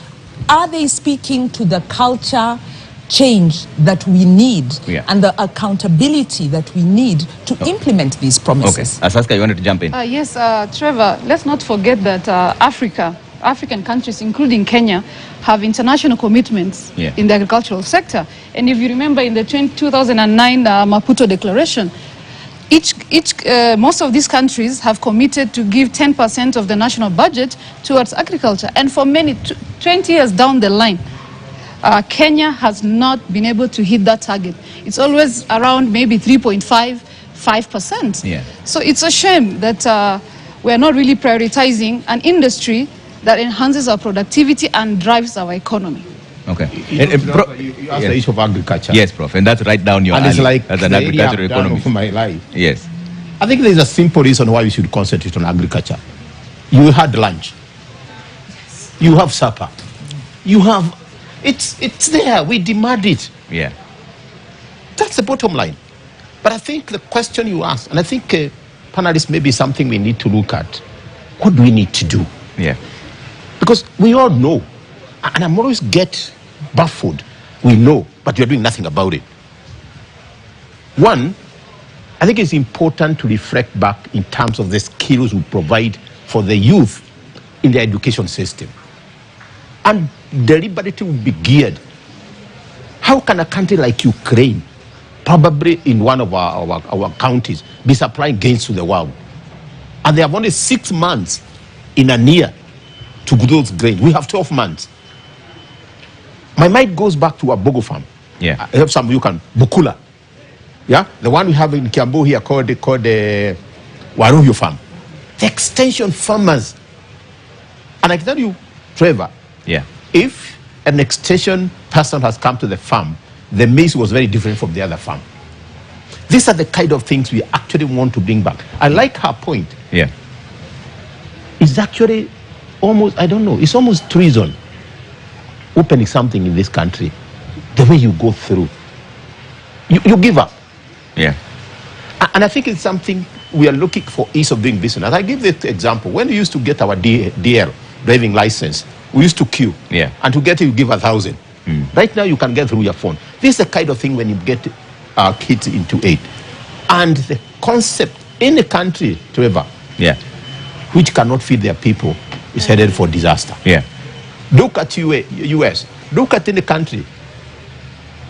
are they speaking to the culture change that we need and the accountability that we need to implement these promises? Asaska, you wanted to jump in? Yes, Trevor, let's not forget that African countries, including Kenya, have international commitments in the agricultural sector. And if you remember in the 2009 Maputo Declaration, most of these countries have committed to give 10% of the national budget towards agriculture. And for many, 20 years down the line, Kenya has not been able to hit that target. It's always around maybe 3.5%. So it's a shame that we're not really prioritizing an industry that enhances our productivity and drives our economy. You asked the issue of agriculture. Yes, Prof, and that's right down your alley. And it's like as an agricultural economist. Of my life. Yes. I think there's a simple reason why we should concentrate on agriculture. You had lunch. You have supper. You have... It's there. We demand it. That's the bottom line. But I think the question you asked, and I think panelists, maybe something we need to look at. What do we need to do? Because we all know, and I'm always get baffled. We know, but we're doing nothing about it. One, I think it's important to reflect back in terms of the skills we provide for the youth in the education system. And deliberately will be geared. How can a country like Ukraine, probably in one of our counties, be supplying gains to the world? And they have only 6 months in a year to grow those grains. We have 12 months. My mind goes back to a Bogo farm. I have some you can Bukula. The one we have in Kiambu here called the Waruyu farm. The extension farmers. And I can tell you, Trevor, if an extension person has come to the farm, the maize was very different from the other farm. These are the kind of things we actually want to bring back. I like her point. It's actually almost, I don't know, it's almost treason opening something in this country. The way you go through, you give up. And I think it's something we are looking for ease of doing business. I give the example. When we used to get our DL, driving license, we used to queue. And to get it, you give 1,000. Right now, you can get through your phone. This is the kind of thing when you get kids into it. And the concept in a country, Trevor, which cannot feed their people, is headed for disaster. Look at US. Look at any country.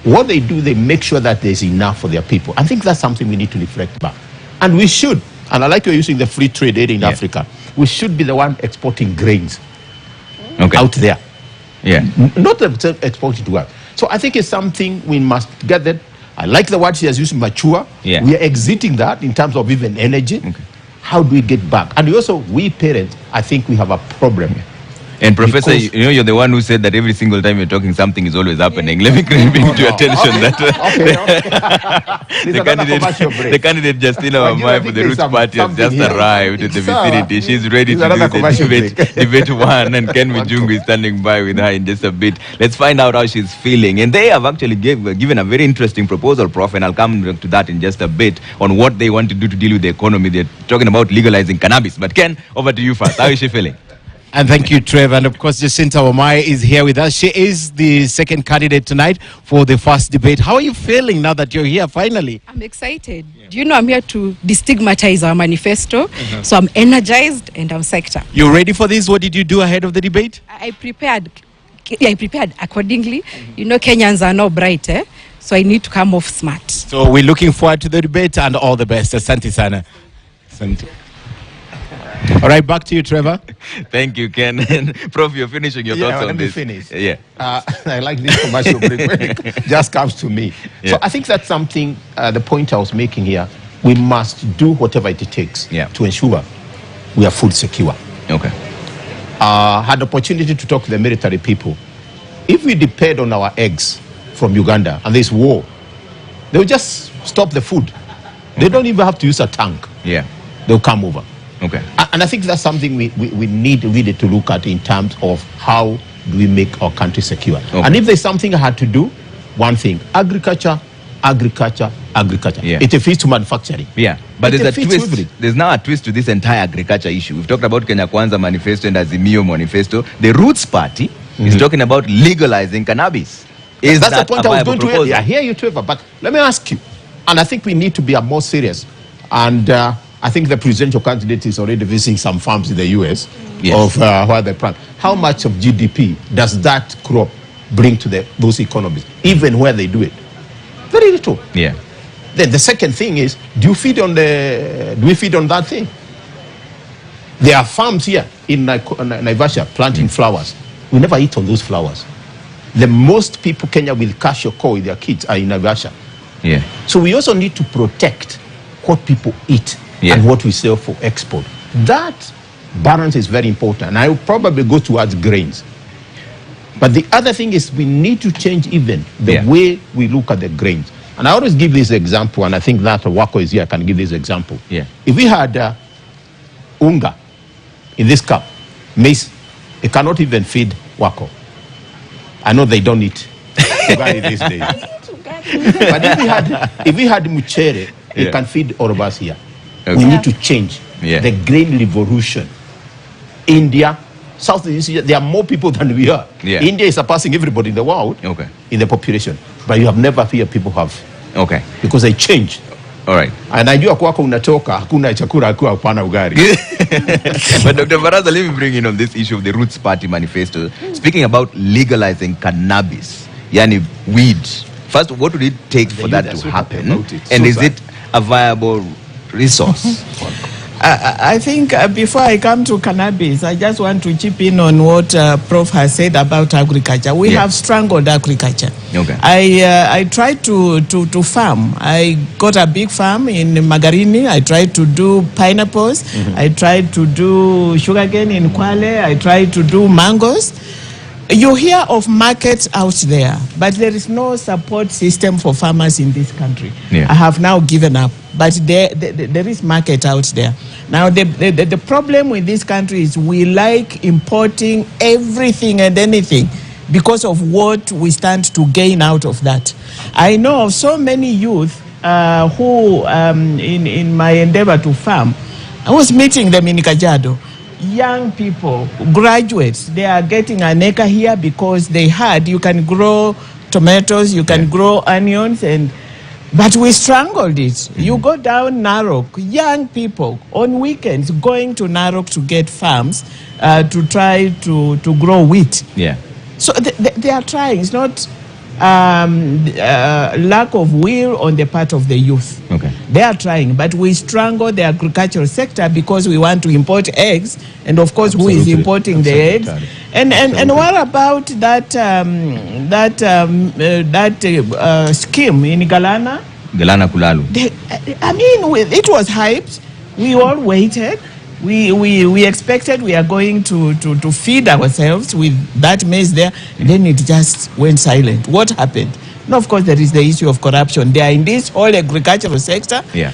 what they do, they make sure that there's enough for their people. I think that's something we need to reflect back. And we should, and I like you're using the free trade area in Africa, we should be the one exporting grains out there. Not exporting to us. So I think it's something we must get that. I like the word she has used, mature. We are exiting that in terms of even energy. How do we get back? And we parents, I think we have a problem. And Professor, you're the one who said that every single time you're talking, something is always happening. Let me bring to your attention that the candidate Justina Wamai for the Roots Party has just arrived in the vicinity. She's ready to do the debate one, and Ken Mijungu is standing by with her in just a bit. Let's find out how she's feeling. And they have actually given a very interesting proposal, Prof, and I'll come to that in just a bit, on what they want to do to deal with the economy. They're talking about legalizing cannabis. But Ken, over to you first. How is she feeling? And thank you, Trevor. And of course, Jacinta Wamai is here with us. She is the second candidate tonight for the first debate. How are you feeling now that you're here finally? I'm excited. Do you know I'm here to destigmatize our manifesto? So I'm energized and I'm psyched up. You ready for this? What did you do ahead of the debate? I prepared accordingly. You know, Kenyans are not bright, so I need to come off smart. So we're looking forward to the debate and all the best. Asante sana. Asante. All right, back to you, Trevor. Thank you, Ken. Prof, you're finishing your thoughts on this. Finish. I like this commercial break when it just comes to me. So I think that's something, the point I was making here, we must do whatever it takes to ensure we are food secure. Had the opportunity to talk to the military people. If we depend on our eggs from Uganda and there's war, they'll just stop the food. They don't even have to use a tank. They'll come over. And I think that's something we need really to look at in terms of how do we make our country secure. And if there's something I had to do, one thing, agriculture. It fits to manufacturing. But there's a twist. There's now a twist to this entire agriculture issue. We've talked about Kenya Kwanza manifesto and Azimio manifesto. The Roots Party is talking about legalizing cannabis. That's the point I was going to. I hear you, Trevor, but let me ask you, and I think we need to be more serious. And I think the presidential candidate is already visiting some farms in the US of where they plant. How much of GDP does that crop bring to those economies, even where they do it? Very little. Then the second thing is, do we feed on that thing? There are farms here in Naivasha planting flowers. We never eat on those flowers. The most people Kenya will cash your call with their kids are in Naivasha. So we also need to protect what people eat and what we sell for export. That balance is very important. And I will probably go towards grains. But the other thing is we need to change even the way we look at the grains. And I always give this example, and I think that Wako is here, I can give this example. If we had unga in this cup, maize, it cannot even feed Wako. I know they don't eat ugali these days. But if we had muchere, it can we all of us here. We need to change the grain revolution. India, Southeast Asia, there are more people than we are. India is surpassing everybody in the world in the population. But you have never heard people have. Because they changed. And najua kwako unatoka hakuna chakula akiwa hapana ugali. But Dr. Baraza, let me bring in on this issue of the Roots Party manifesto. Speaking about legalizing cannabis, yani weed. First, what would it take for that to happen? And is it a viable resource? I think before I come to cannabis, I just want to chip in on what Prof has said about agriculture. We have strangled agriculture. I tried to farm. I got a big farm in Magarini. I tried to do pineapples. I tried to do sugarcane in Kwale. I tried to do mangoes. You hear of markets out there, but there is no support system for farmers in this country. I have now given up, but there is market out there. Now, the problem with this country is we like importing everything and anything because of what we stand to gain out of that. I know of so many youth who, in my endeavor to farm, I was meeting them in Kajiado. Young people, graduates, they are getting an acre here because they had, you can grow tomatoes, you can grow onions, but we strangled it. You go down Narok, young people on weekends going to Narok to get farms to try to grow wheat. So they are trying. It's not lack of will on the part of the youth. Okay. They are trying, but we strangle the agricultural sector because we want to import eggs, and of course, who is Absolutely. importing the eggs? And what about that scheme in Galana? Galana Kulalu. It was hyped. We all waited. We expected we are going to feed ourselves with that maize there, and then it just went silent. What happened? And of course, there is the issue of corruption. They are in this whole agricultural sector. Yeah.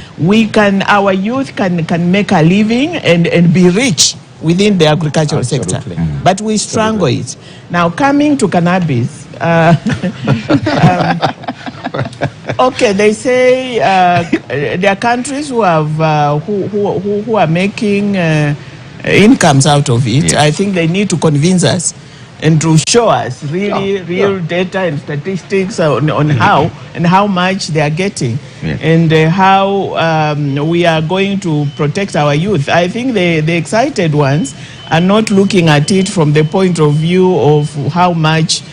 Our youth can make a living and be rich within the agricultural sector. But we strangle it. Now, coming to cannabis, okay, they say there are countries who have who are making incomes out of it. Yes. I think they need to convince us and to show us real data and statistics on how much they are getting, and how we are going to protect our youth. I think the excited ones are not looking at it from the point of view of how much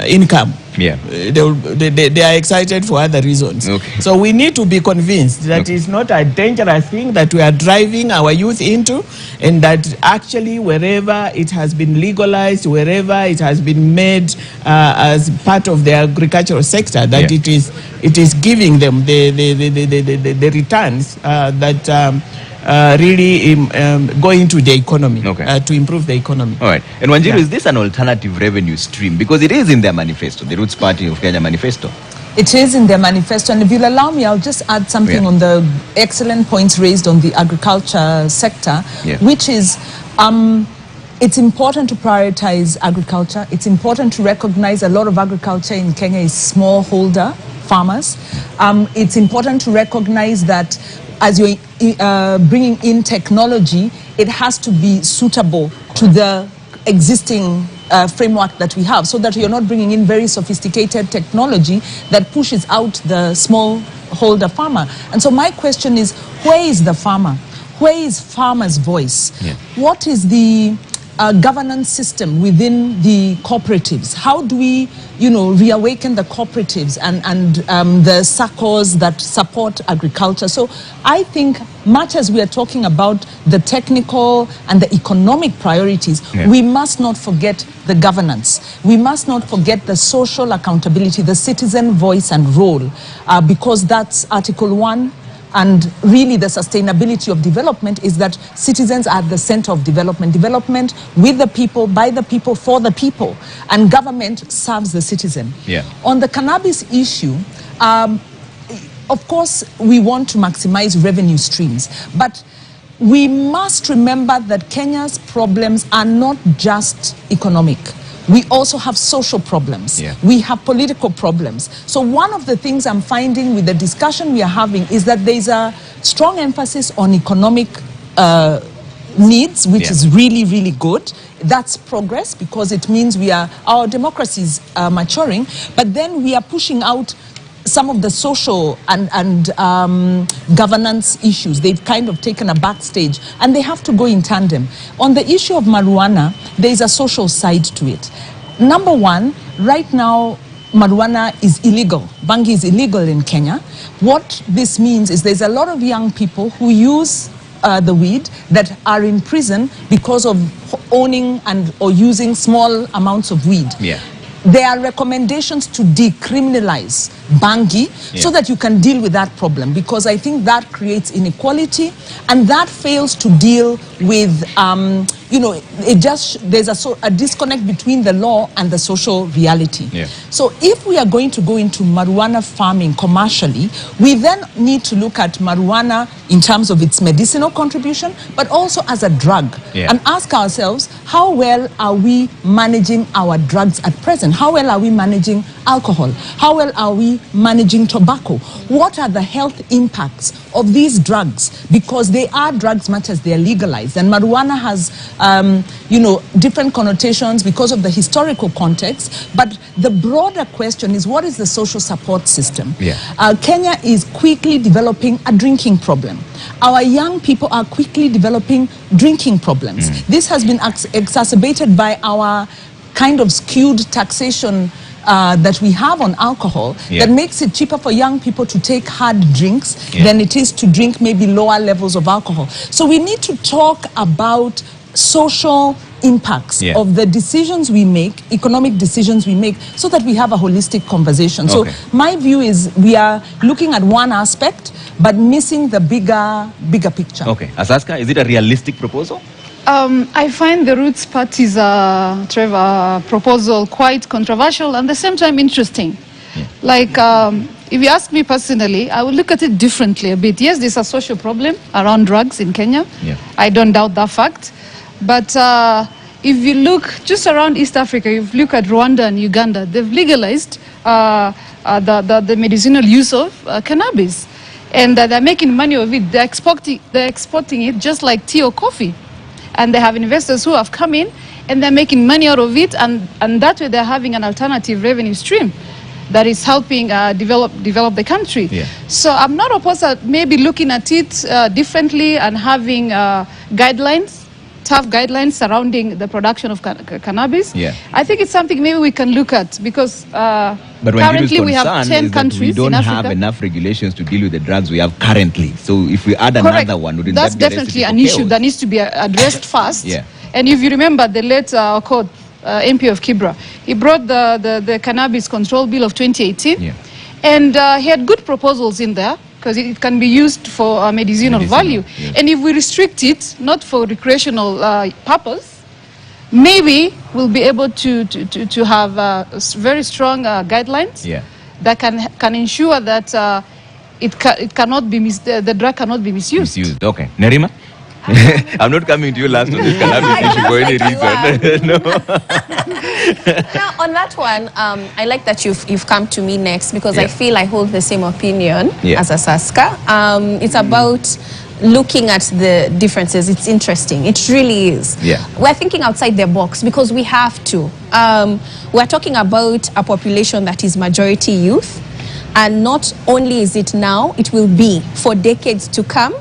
income. Yeah. They are excited for other reasons. Okay. So we need to be convinced that it's not a dangerous thing that we are driving our youth into, and that actually wherever it has been legalized, wherever it has been made as part of the agricultural sector, that it is giving them the returns that really go into the economy, to improve the economy. All right. And Wanjiru, is this an alternative revenue stream? Because it is in their manifesto, the Roots Party of Kenya manifesto. It is in their manifesto, and if you'll allow me, I'll just add something on the excellent points raised on the agriculture sector, which is it's important to prioritize agriculture. It's important to recognize a lot of agriculture in Kenya is smallholder farmers. It's important to recognize that as you're bringing in technology, it has to be suitable to the existing framework that we have, so that you're not bringing in very sophisticated technology that pushes out the smallholder farmer. And so my question is, where is the farmer? Where is farmer's voice? What is the governance system within the cooperatives? How do we, reawaken the cooperatives and the SACCOs that support agriculture? So I think much as we are talking about the technical and the economic priorities, we must not forget the governance. We must not forget the social accountability, the citizen voice and role, because that's Article 1. And really the sustainability of development is that citizens are at the center of development. Development with the people, by the people, for the people. And government serves the citizen. On the cannabis issue, of course, we want to maximize revenue streams. But we must remember that Kenya's problems are not just economic. We also have social problems. We have political problems. So one of the things I'm finding with the discussion we are having is that there's a strong emphasis on economic needs, which is really, really good. That's progress, because it means our democracies are maturing, but then we are pushing out some of the social and governance issues. They've kind of taken a backstage, and they have to go in tandem. On the issue of marijuana, there is a social side to it. Number one, right now, marijuana is illegal. Bangi is illegal in Kenya. What this means is there's a lot of young people who use the weed that are in prison because of owning or using small amounts of weed. There are recommendations to decriminalize Bangi so that you can deal with that problem, because I think that creates inequality, and that fails to deal with, there's a disconnect between the law and the social reality. So if we are going to go into marijuana farming commercially, we then need to look at marijuana in terms of its medicinal contribution, but also as a drug, and ask ourselves, how well are we managing our drugs at present? How well are we managing alcohol? How well are we managing tobacco? What are the health impacts of these drugs? Because they are drugs much as they are legalized, and marijuana has different connotations because of the historical context. But the broader question is, what is the social support system? Kenya is quickly developing a drinking problem. Our young people are quickly developing drinking problems. This has been exacerbated by our kind of skewed taxation that we have on alcohol that makes it cheaper for young people to take hard drinks than it is to drink maybe lower levels of alcohol. So we need to talk about social impacts of the decisions we make, economic decisions we make, so that we have a holistic conversation. So my view is we are looking at one aspect but missing the bigger picture. Okay, Asaska, is it a realistic proposal? I find the Roots Party's Trevor proposal quite controversial and at the same time interesting. Like, if you ask me personally, I would look at it differently a bit. Yes, there's a social problem around drugs in Kenya. I don't doubt that fact. But if you look just around East Africa, if you look at Rwanda and Uganda, they've legalized the medicinal use of cannabis. And they're making money of it. They're exporting it just like tea or coffee. And they have investors who have come in and they're making money out of it. And that way they're having an alternative revenue stream that is helping develop the country. So I'm not opposed to maybe looking at it differently and having tough guidelines surrounding the production of cannabis. I think it's something maybe we can look at because currently we have 10 countries we don't in Africa. have enough regulations to deal with the drugs we have currently. So if we add another one, wouldn't that's that be definitely an issue that needs to be addressed fast. And if you remember the late MP of Kibra, he brought the Cannabis Control Bill of 2018. And he had good proposals in there, because it can be used for medicinal value. And if we restrict it, not for recreational purpose, maybe we'll be able to have very strong guidelines that can ensure that the drug cannot be misused. Okay. Nerima? I'm not coming to you last on this cannabis issue for any reason. No. Now, on that one, I like that you've come to me next because I feel I hold the same opinion as Asaska. It's about looking at the differences. It's interesting. It really is. We're thinking outside the box because we have to. We're talking about a population that is majority youth. And not only is it now, it will be for decades to come.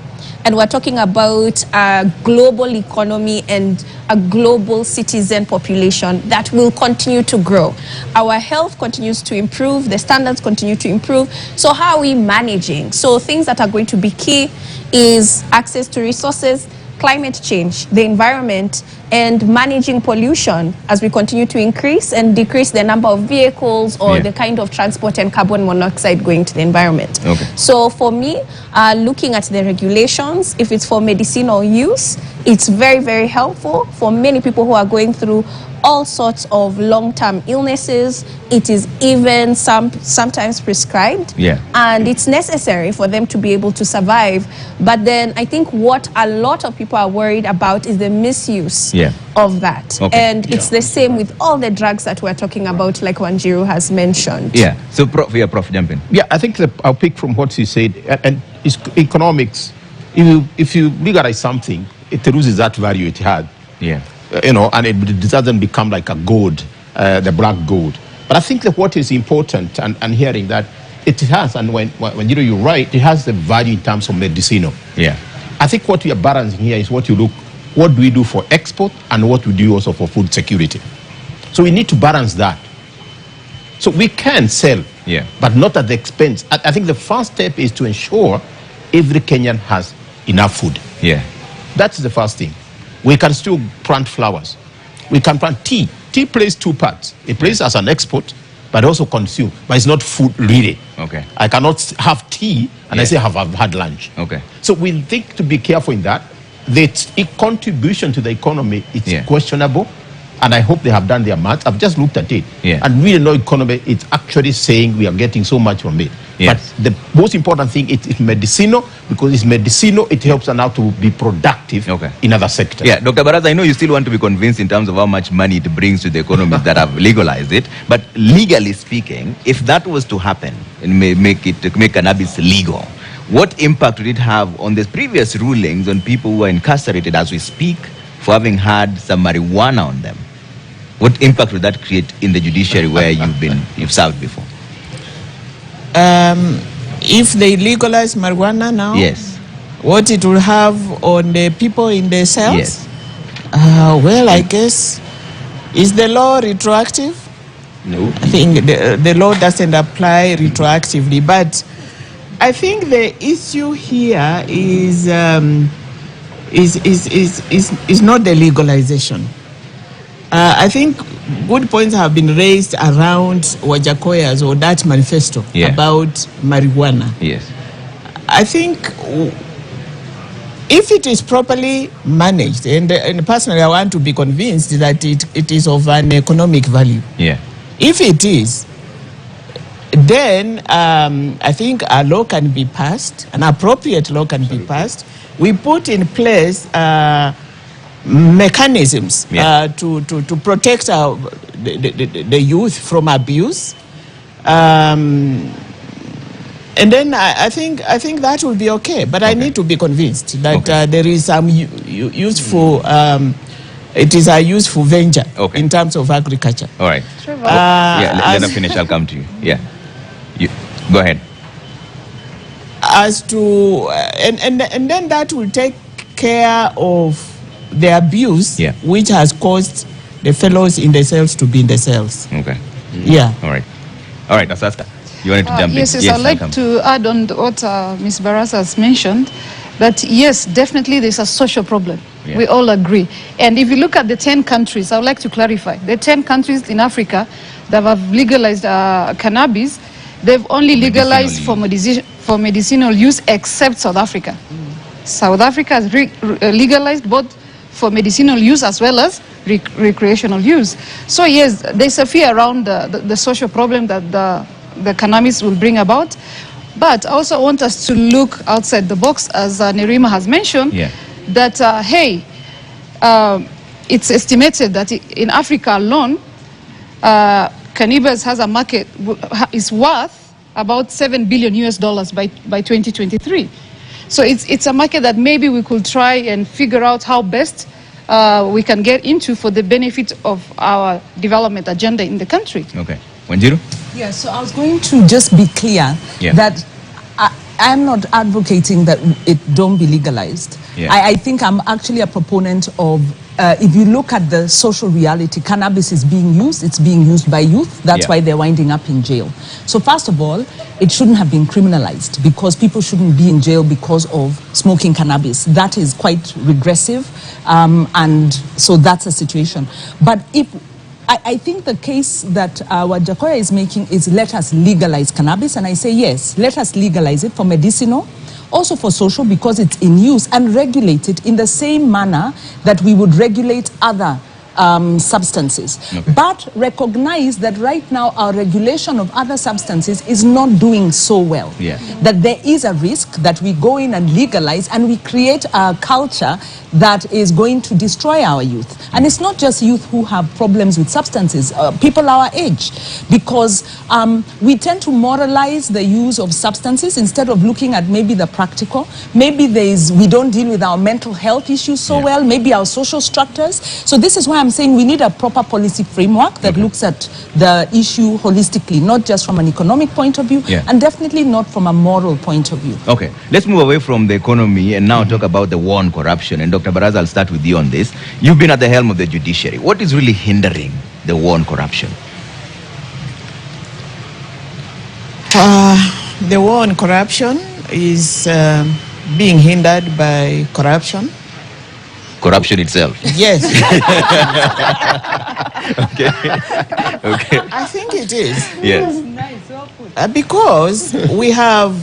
And we're talking about a global economy and a global citizen population that will continue to grow. Our health continues to improve, the standards continue to improve. So how are we managing? So things that are going to be key is access to resources, climate change, the environment, and managing pollution as we continue to increase and decrease the number of vehicles or the kind of transport and carbon monoxide going to the environment. So for me, looking at the regulations, if it's for medicinal use, it's very, very helpful for many people who are going through all sorts of long-term illnesses. It is even sometimes prescribed, and it's necessary for them to be able to survive. But then I think what a lot of people are worried about is the misuse of that. And it's the same with all the drugs that we're talking about, like Wanjiru has mentioned. So Prof, jump in. I think I'll pick from what he said, and it's economics. If you legalize something, it loses that value it had. And it doesn't become like a gold, the black gold. But I think that what is important, and hearing that it has, and when you're right, it has the value in terms of medicinal. I think what we are balancing here is what do we do for export and what we do also for food security. So we need to balance that. So we can sell, but not at the expense. I think the first step is to ensure every Kenyan has enough food. That's the first thing. We can still plant flowers. We can plant tea. Tea plays two parts. It plays as an export, but also consume. But it's not food really. I cannot have tea and I say I've had lunch. So we think to be careful in that. The contribution to the economy is questionable, and I hope they have done their maths. I've just looked at it, and we know economy. It's actually saying we are getting so much from it. But the most important thing is medicinal, because it's medicinal. It helps us now to be productive in other sectors. Dr. Baraza, I know you still want to be convinced in terms of how much money it brings to the economies that have legalized it. But legally speaking, if that was to happen and make cannabis legal, what impact would it have on the previous rulings on people who are incarcerated as we speak for having had some marijuana on them? What impact would that create in the judiciary where you've served before? If they legalize marijuana now, what it will have on the people in the cells? Well, I guess, is the law retroactive? No. I think the law doesn't apply retroactively, but I think the issue here is not the legalization. I think good points have been raised around Wajakoya's or that manifesto about marijuana. Yes. I think if it is properly managed, and personally I want to be convinced that it is of an economic value. Yeah. If it is, then I think a law can be passed, an appropriate law can be passed. We put in place mechanisms to protect the youth from abuse. And then I think that will be okay. But I need to be convinced that there is some useful, it is a useful venture in terms of agriculture. All right. Let her finish. I'll come to you. Yeah. Go ahead. As to, and then that will take care of the abuse which has caused the fellows in the cells to be in the cells. Okay. Yeah. All right. All right, Asasta. You wanted to jump in? Yes, I'd like to add on what Ms. Barasa has mentioned, that yes, definitely there's a social problem. Yeah. We all agree. And if you look at the 10 countries, I would like to clarify, the 10 countries in Africa that have legalized cannabis, they've only legalized for medicinal use except South Africa. South Africa has legalized both for medicinal use as well as recreational use. So yes, there's a fear around the social problem that the cannabis will bring about. But I also want us to look outside the box, as Nerima has mentioned, that, hey, it's estimated that in Africa alone, cannabis has a market, is worth about $7 billion by 2023. So it's a market that maybe we could try and figure out how best we can get into for the benefit of our development agenda in the country. Okay. Wanjiru? Yeah, so I was going to just be clear that I'm not advocating that it don't be legalized. Yeah. I think I'm actually a proponent of, if you look at the social reality, cannabis is being used, it's being used by youth, that's why they're winding up in jail. So first of all, it shouldn't have been criminalized because people shouldn't be in jail because of smoking cannabis. That is quite regressive, and so that's a situation. But if I think the case that Wajakoya is making is let us legalize cannabis, and I say yes, let us legalize it for medicinal, also for social because it's in use, and regulate it in the same manner that we would regulate other substances. But recognize that right now our regulation of other substances is not doing so well. That there is a risk that we go in and legalize and we create a culture that is going to destroy our youth. And it's not just youth who have problems with substances, people our age, because we tend to moralize the use of substances instead of looking at maybe the practical. Maybe we don't deal with our mental health issues so well, maybe our social structures. So this is why I'm saying we need a proper policy framework that looks at the issue holistically, not just from an economic point of view, and definitely not from a moral point of view. Okay, let's move away from the economy and now talk about the war on corruption. And Dr. Baraza, I'll start with you on this. You've been at the helm of the judiciary. What is really hindering the war on corruption? The war on corruption is being hindered by corruption. Corruption itself? Yes. Okay. I think it is. Yes. Because we have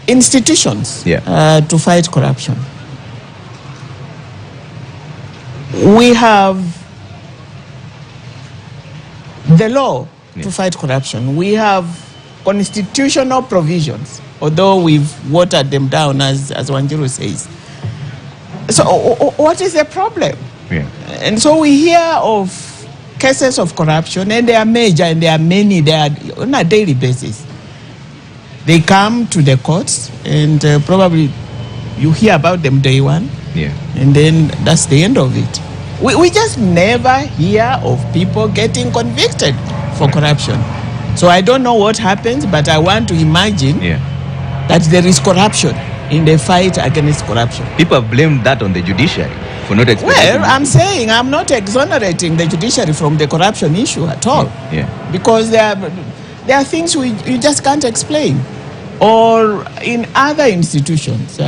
institutions to fight corruption. We have the law to fight corruption. We have constitutional provisions, although we've watered them down, as Wanjiru says. So what is the problem? And so we hear of cases of corruption, and they are major, and there are many, they are on a daily basis. They come to the courts, and probably you hear about them day one, and then that's the end of it. We just never hear of people getting convicted for corruption. So I don't know what happens, but I want to imagine that there is corruption in the fight against corruption. People have blamed that on the judiciary for not expecting. Well, I'm saying I'm not exonerating the judiciary from the corruption issue at all. Yeah. Because there are things you just can't explain. Or in other institutions,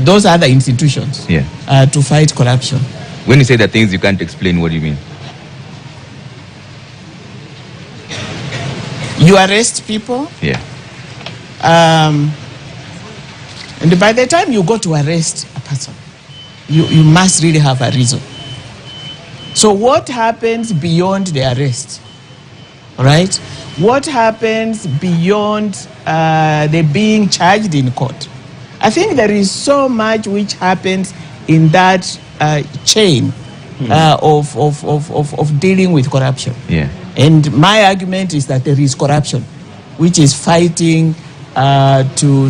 those other institutions, to fight corruption. When you say the things you can't explain, what do you mean? You arrest people. Yeah. And by the time you go to arrest a person, you must really have a reason. So what happens beyond the arrest? Right? What happens beyond the being charged in court? I think there is so much which happens in that chain of dealing with corruption. Yeah. And my argument is that there is corruption, which is fighting to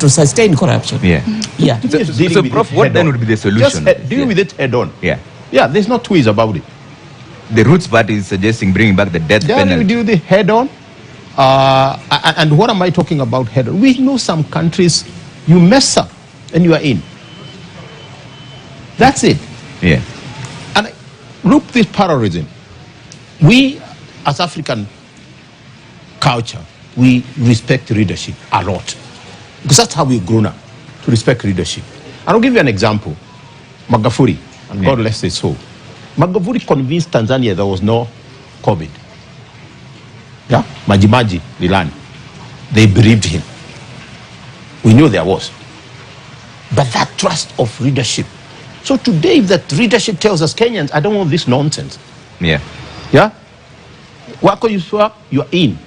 sustain corruption. Yeah. Yeah. So Prof, what then would be the solution? Just deal with it head on. Yeah. Yeah, there's no two ways about it. The Roots Party is suggesting bringing back the death penalty. We do the head on. And what am I talking about head on? We know some countries, you mess up and you are in. That's it. Yeah. And look, this terrorism. We, as African culture, we respect leadership a lot. Because that's how we've grown up, to respect leadership. And I'll give you an example. Magufuli, and God bless his soul. Magufuli convinced Tanzania there was no COVID. Yeah? Majimaji, Lilani. They believed him. We knew there was. But that trust of leadership. So today, if that leadership tells us, Kenyans, I don't want this nonsense. Yeah. Yeah? Wako you swap, you're in.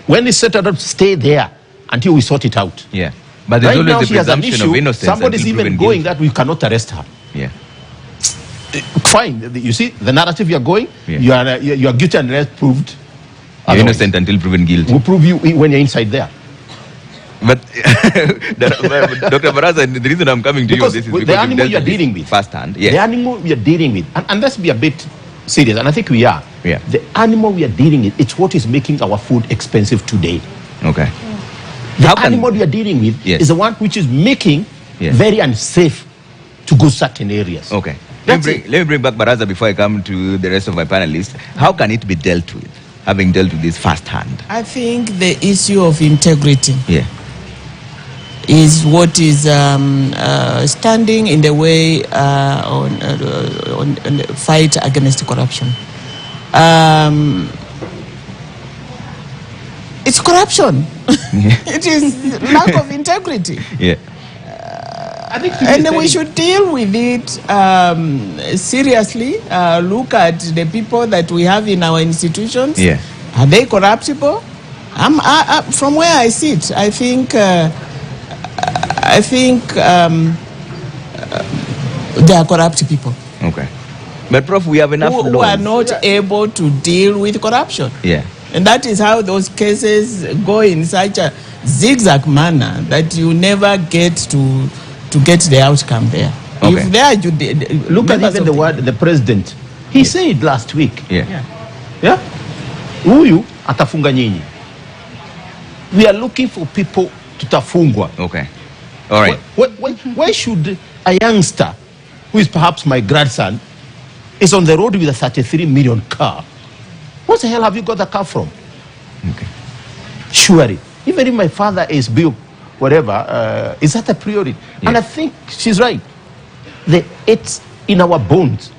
When it's settled up, stay there until we sort it out. Yeah. But there's right always now, the she has an presumption issue. of innocence. Somebody's even going that we cannot arrest her. Yeah. Fine. You see, the narrative you're going, Yeah. you are guilty unless proved. You're innocent until proven guilty. We'll prove you when you're inside there. But Dr. Baraza, the reason I'm coming to you on this is because the animal you're dealing with. Firsthand. The animal we are dealing with. And let's be a bit serious, and I think we are. Yeah. The animal we are dealing with, it's what is making our food expensive today. Okay. The animal we are dealing with is the one which is making very unsafe to go certain areas. Okay. Let me bring back Baraza before I come to the rest of my panelists. How can it be dealt with, having dealt with this firsthand? I think the issue of integrity is what is standing in the way on the fight against corruption. It's corruption. It is lack of integrity. Yeah. And we should deal with it seriously. Look at the people that we have in our institutions. Yeah. Are they corruptible? From where I sit, I think they are corrupt people. Okay. But Prof, we have enough who are not able to deal with corruption. Yeah. And that is how those cases go in such a zigzag manner that you never get to get the outcome there. Okay. If there look at even the word the president. He said last week. Yeah. Yeah. Huyu atafunga nyinyi. We are looking for people tutafungwa. Okay. All right. Why should a youngster, who is perhaps my grandson, is on the road with a 33 million car? What the hell have you got the car from? Okay. Surely. Even if my father is built, whatever, is that a priority? Yeah. And I think she's right. It's in our bones.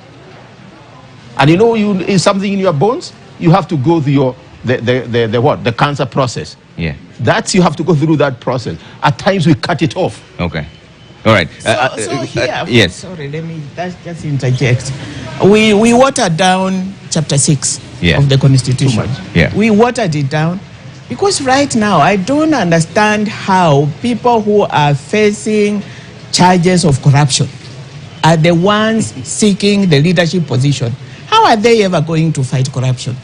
And you know, is something in your bones, you have to go through the cancer process. Yeah. You have to go through that process. At times we cut it off. Okay. All right. So here, yes. Sorry, let me just interject. We watered down chapter 6 of the Constitution. Yeah. We watered it down because right now I don't understand how people who are facing charges of corruption are the ones seeking the leadership position. How are they ever going to fight corruption?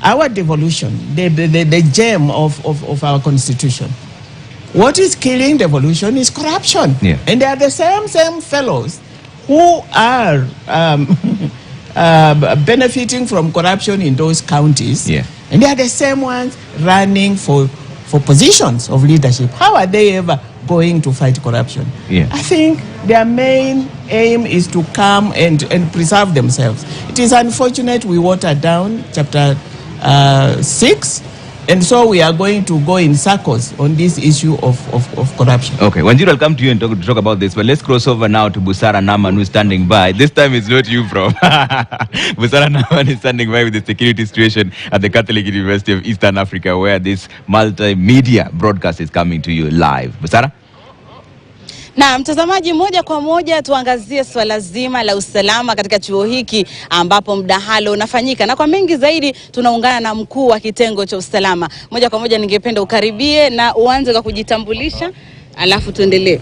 Our devolution, the gem of our Constitution, what is killing devolution is corruption. Yeah. And they are the same fellows who are benefiting from corruption in those counties. Yeah. And they are the same ones running for positions of leadership. How are they ever going to fight corruption? Yeah. I think their main aim is to come and preserve themselves. It is unfortunate we watered down Chapter 6, and so we are going to go in circles on this issue of corruption. Okay, Wanjiru, I'll come to you and talk about this, but let's cross over now to Busara Naman, who's standing by. This time it's not you, bro. Busara Naman is standing by with the security situation at the Catholic University of Eastern Africa, where this multimedia broadcast is coming to you live. Busara? Na mtazamaji, moja kwa moja tuangazie swala zima la usalama katika chuo hiki ambapo mdahalo unafanyika, na kwa mengi zaidi tunaungana na mkuu wa kitengo cha usalama. Moja kwa moja ningependa ukaribie na uanze kwa kujitambulisha alafu tuendelee.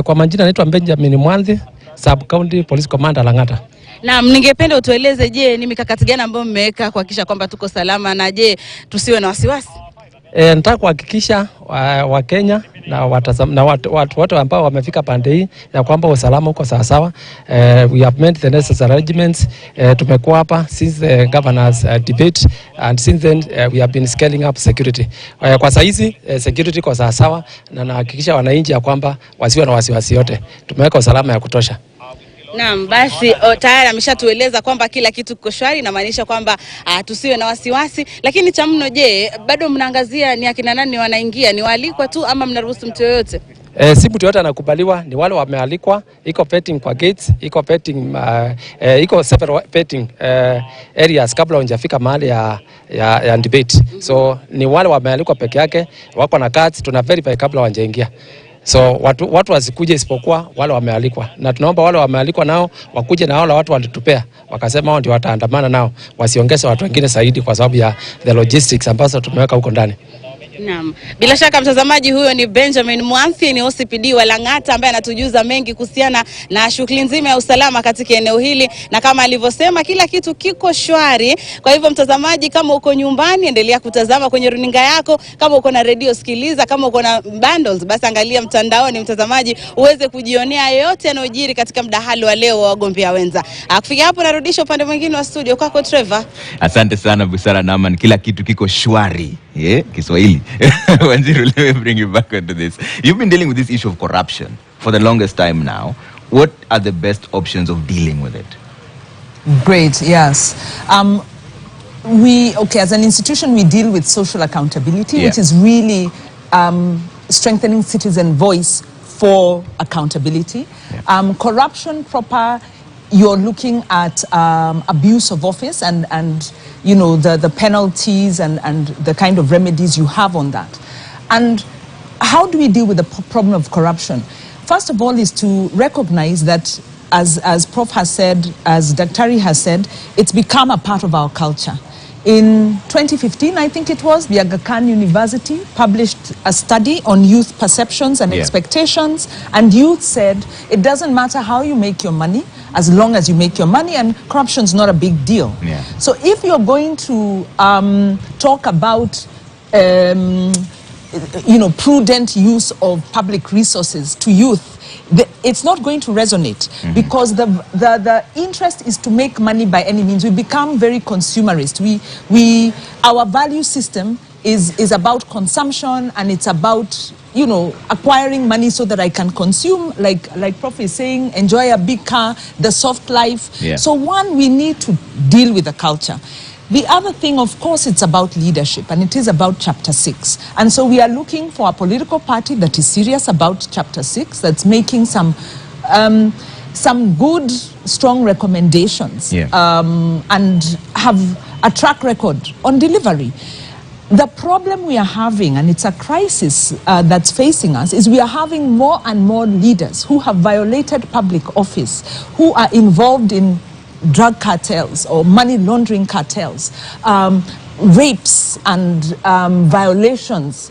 Kwa majina naitwa Benjamin Mwanzi, Sub County Police Commander Lang'ata. Na ningependa utueleze, je, ni mikakati gani ambayo mmeweka kuhakikisha kwamba tuko salama, na je tusiwe na wasiwasi? Nataka kuhakikisha wa Kenya na watu ambao wamefika pande hii ya kwamba usalama uko sawa sawa. We have made the necessary arrangements. Tumekuwa hapa since the governor's debate, and since then we have been scaling up security. Kwa sasa hizi security iko sawa sawa, na nahakikisha wananchi ya kwamba wasiwe na wasiwasi yote. Tumeweka usalama ya kutosha. Naam, basi tayari ameshatueleza kwamba kila kitu kiko shwari, na maanisha kwamba tusiwe na wasiwasi. Lakini cha mno, je, bado mnaangazia ni akina nani wanaingia? Ni waalikwa tu ama mnaruhusu mtu yoyote? Si mtu yote anakubaliwa, ni wale wamealikwa. Iko petting kwa gates, iko petting, iko several petting areas kabla hujafika mahali ya debate. So ni wale wamealikwa peke yake, wako na cards, tuna verify kabla hawajaingia. So watu wasikuje isipokuwa wale wamealikwa, na tunaomba wale wamealikwa nao wakuje, na wale watu walitupea wakasema wao ndio wataandamana nao, wasiongeze watu wengine zaidi kwa sababu ya the logistics ambazo tumeweka huko ndani. Naam. Bila shaka mtazamaji, huyo ni Benjamin Mwanzi, ni OCPD wa Lang'ata, ambaye anatujuza mengi kuhusiana na shughuli nzima ya usalama katika eneo hili, na kama alivyosema kila kitu kiko shwari. Kwa hivyo mtazamaji, kama uko nyumbani endelea kutazama kwenye runinga yako, kama uko na radio sikiliza, kama uko na bundles basi angalia mtandaoni mtazamaji, uweze kujionea yote yanayojiri katika mdahalo wa leo wa wagombea wenza. Kufikia hapo narudisha upande mwingine wa studio kwako Trevor. Asante sana Busara Naman, kila kitu kiko shwari. Kiswahili. Wanjiru, let me bring you back into this. You've been dealing with this issue of corruption for the longest time now. What are the best options of dealing with it? Great, yes. As an institution, we deal with social accountability, which is really strengthening citizen voice for accountability. Corruption proper, you're looking at abuse of office and you know, the penalties and the kind of remedies you have on that. And how do we deal with the problem of corruption? First of all is to recognize that, as Prof has said, as Daktari has said, it's become a part of our culture. In 2015, I think it was, the Aga Khan University published a study on youth perceptions and expectations, and youth said it doesn't matter how you make your money, as long as you make your money, and corruption's not a big deal. So if you're going to talk about prudent use of public resources to youth, it's not going to resonate, because the interest is to make money by any means. We become very consumerist. Our value system is about consumption, and it's about, you know, acquiring money so that I can consume, like Prof is saying, enjoy a big car, the soft life. So one, we need to deal with the culture. The other thing, of course, it's about leadership, and it is about Chapter 6. And so we are looking for a political party that is serious about Chapter 6, that's making some good, strong recommendations, and have a track record on delivery. The problem we are having, and it's a crisis that's facing us, is we are having more and more leaders who have violated public office, who are involved in drug cartels or money laundering cartels, rapes and violations,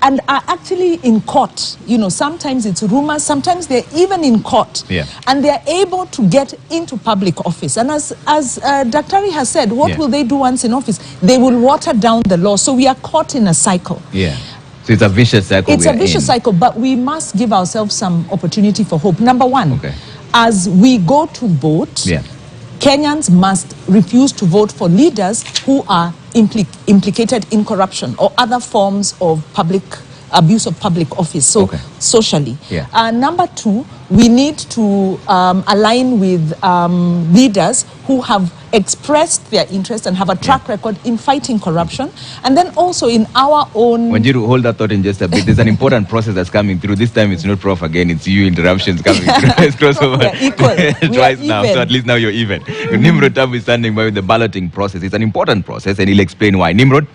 and are actually in court. You know, sometimes it's rumors, sometimes they're even in court, and they're able to get into public office. And as Daktari has said, what will they do once in office? They will water down the law. So we are caught in a cycle. So it's a vicious cycle. It's a vicious cycle, but we must give ourselves some opportunity for hope. Number one, as we go to vote, Kenyans must refuse to vote for leaders who are implicated in corruption or other forms of public abuse of public office, so socially. Yeah. Number two, we need to align with leaders who have expressed their interest and have a track record in fighting corruption, and then also in our own... Wanjiru, hold that thought in just a bit. There's an important process that's coming through. This time it's not Prof again, it's you interruptions coming through. It's crossover. Twice now, so at least now you're even. Nimrod Tabu is standing by with the balloting process. It's an important process and he'll explain why. Nimrod?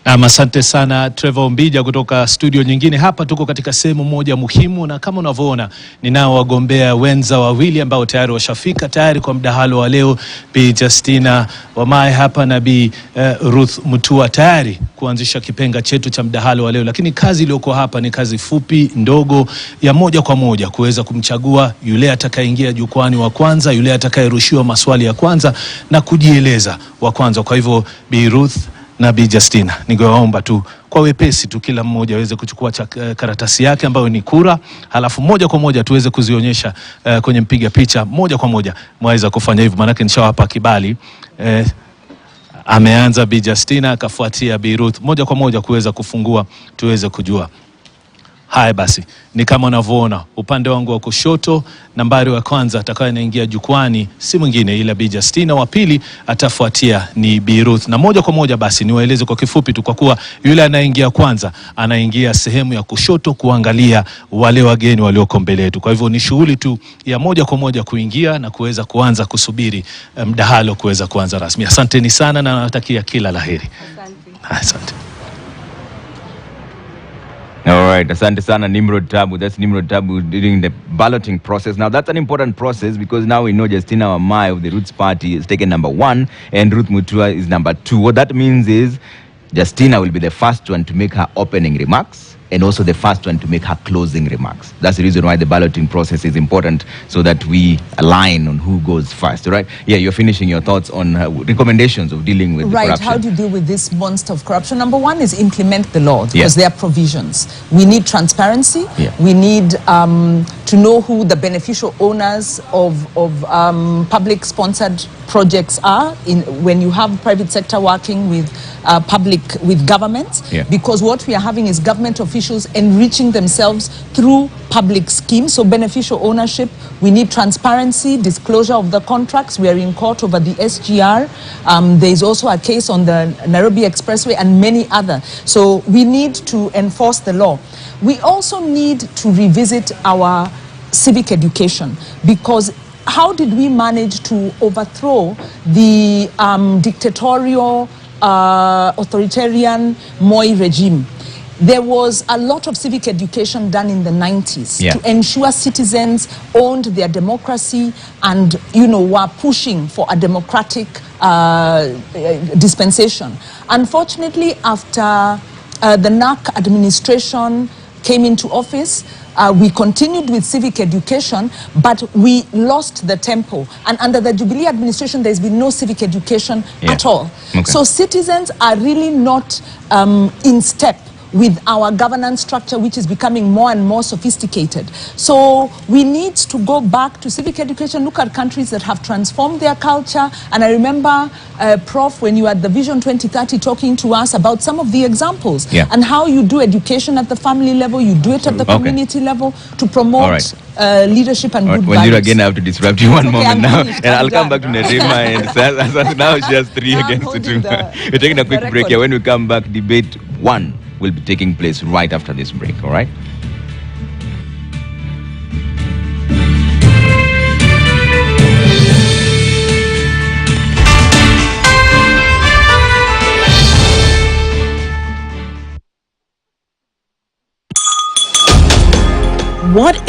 Asante sana Trevor Mbija kutoka studio nyingine. Hapa tuko katika sehemu moja muhimu, na kama unavyoona ninao wagombea wenza wawili ambao tayari washafika tayari kwa mdahalo wa leo. Bi Justina Wamae hapa na Bi Ruth Machero tayari kuanzisha kipenga chetu cha mdahalo wa leo, lakini kazi iliyoko hapa ni kazi fupi ndogo ya moja kwa moja kuweza kumchagua yule atakayeingia jukwani wa kwanza, yule atakayerushiwa maswali ya kwanza na kujieleza wa kwanza. Kwa hivyo Bi Ruth na Bi Justina, ningewaomba tu kwa wepesi tu kila mmoja aweze kuchukua karatasi yake ambayo ni kura, halafu moja kwa moja tuweze kuzionyesha kwenye mpiga picha moja kwa moja. Mwaweza kufanya hivyo maana nishawapa kibali. Ameanza Bi Justina, akafuatia Bi Ruth, moja kwa moja kuweza kufungua tuweze kujua. Haya basi, ni kama unavyoona upande wangu wa kushoto, nambari wa kwanza atakayeingia jukwani si mwingine ila Bi Justina, wa pili atafuatia ni Bi Ruth. Na moja kwa moja basi niwaeleze kwa kifupi tu, kwa kuwa yule anaingia kwanza anaingia sehemu ya kushoto kuangalia wale wageni walioko mbele yetu. Kwa hivyo ni shughuli tu ya moja kwa moja kuingia na kuweza kuanza kusubiri mdahalo kuweza kuanza rasmi. Asanteni sana na natakia kila laheri. Asante. All right, asante sana Nimrod Tabu. That's Nimrod Tabu during the balloting process. Now that's an important process because now we know Justina Wamae of the Roots Party is taken number 1 and Ruth Machero is number 2. What that means is Justina will be the first one to make her opening remarks and also the first one to make her closing remarks. That's the reason why the balloting process is important, so that we align on who goes first, right? Yeah, you're finishing your thoughts on recommendations of dealing with corruption. How do you deal with this monster of corruption? Number one is implement the law, because there are provisions. We need transparency. We need to know who the beneficial owners of public-sponsored projects are when you have private sector working with with government, because what we are having is government officials enriching themselves through public schemes. So beneficial ownership, we need transparency, disclosure of the contracts. We are in court over the SGR. There is also a case on the Nairobi Expressway and many other. So we need to enforce the law. We also need to revisit our civic education, because how did we manage to overthrow the dictatorial, authoritarian Moi regime? There was a lot of civic education done in the 90s to ensure citizens owned their democracy and, you know, were pushing for a democratic dispensation. Unfortunately, after the NAC administration came into office, we continued with civic education, but we lost the tempo. And under the Jubilee administration, there's been no civic education at all. So citizens are really not in step with our governance structure, which is becoming more and more sophisticated. So we need to go back to civic education, look at countries that have transformed their culture. And I remember, Prof, when you were at the Vision 2030 talking to us about some of the examples and how you do education at the family level, you do it at the community level to promote leadership and good values. Again, I have to disrupt you one moment now. And I'll come back to Nerima, and now she has 3 against 2. We're taking a quick break here. When we come back, debate 1 will be taking place right after this break, all right? What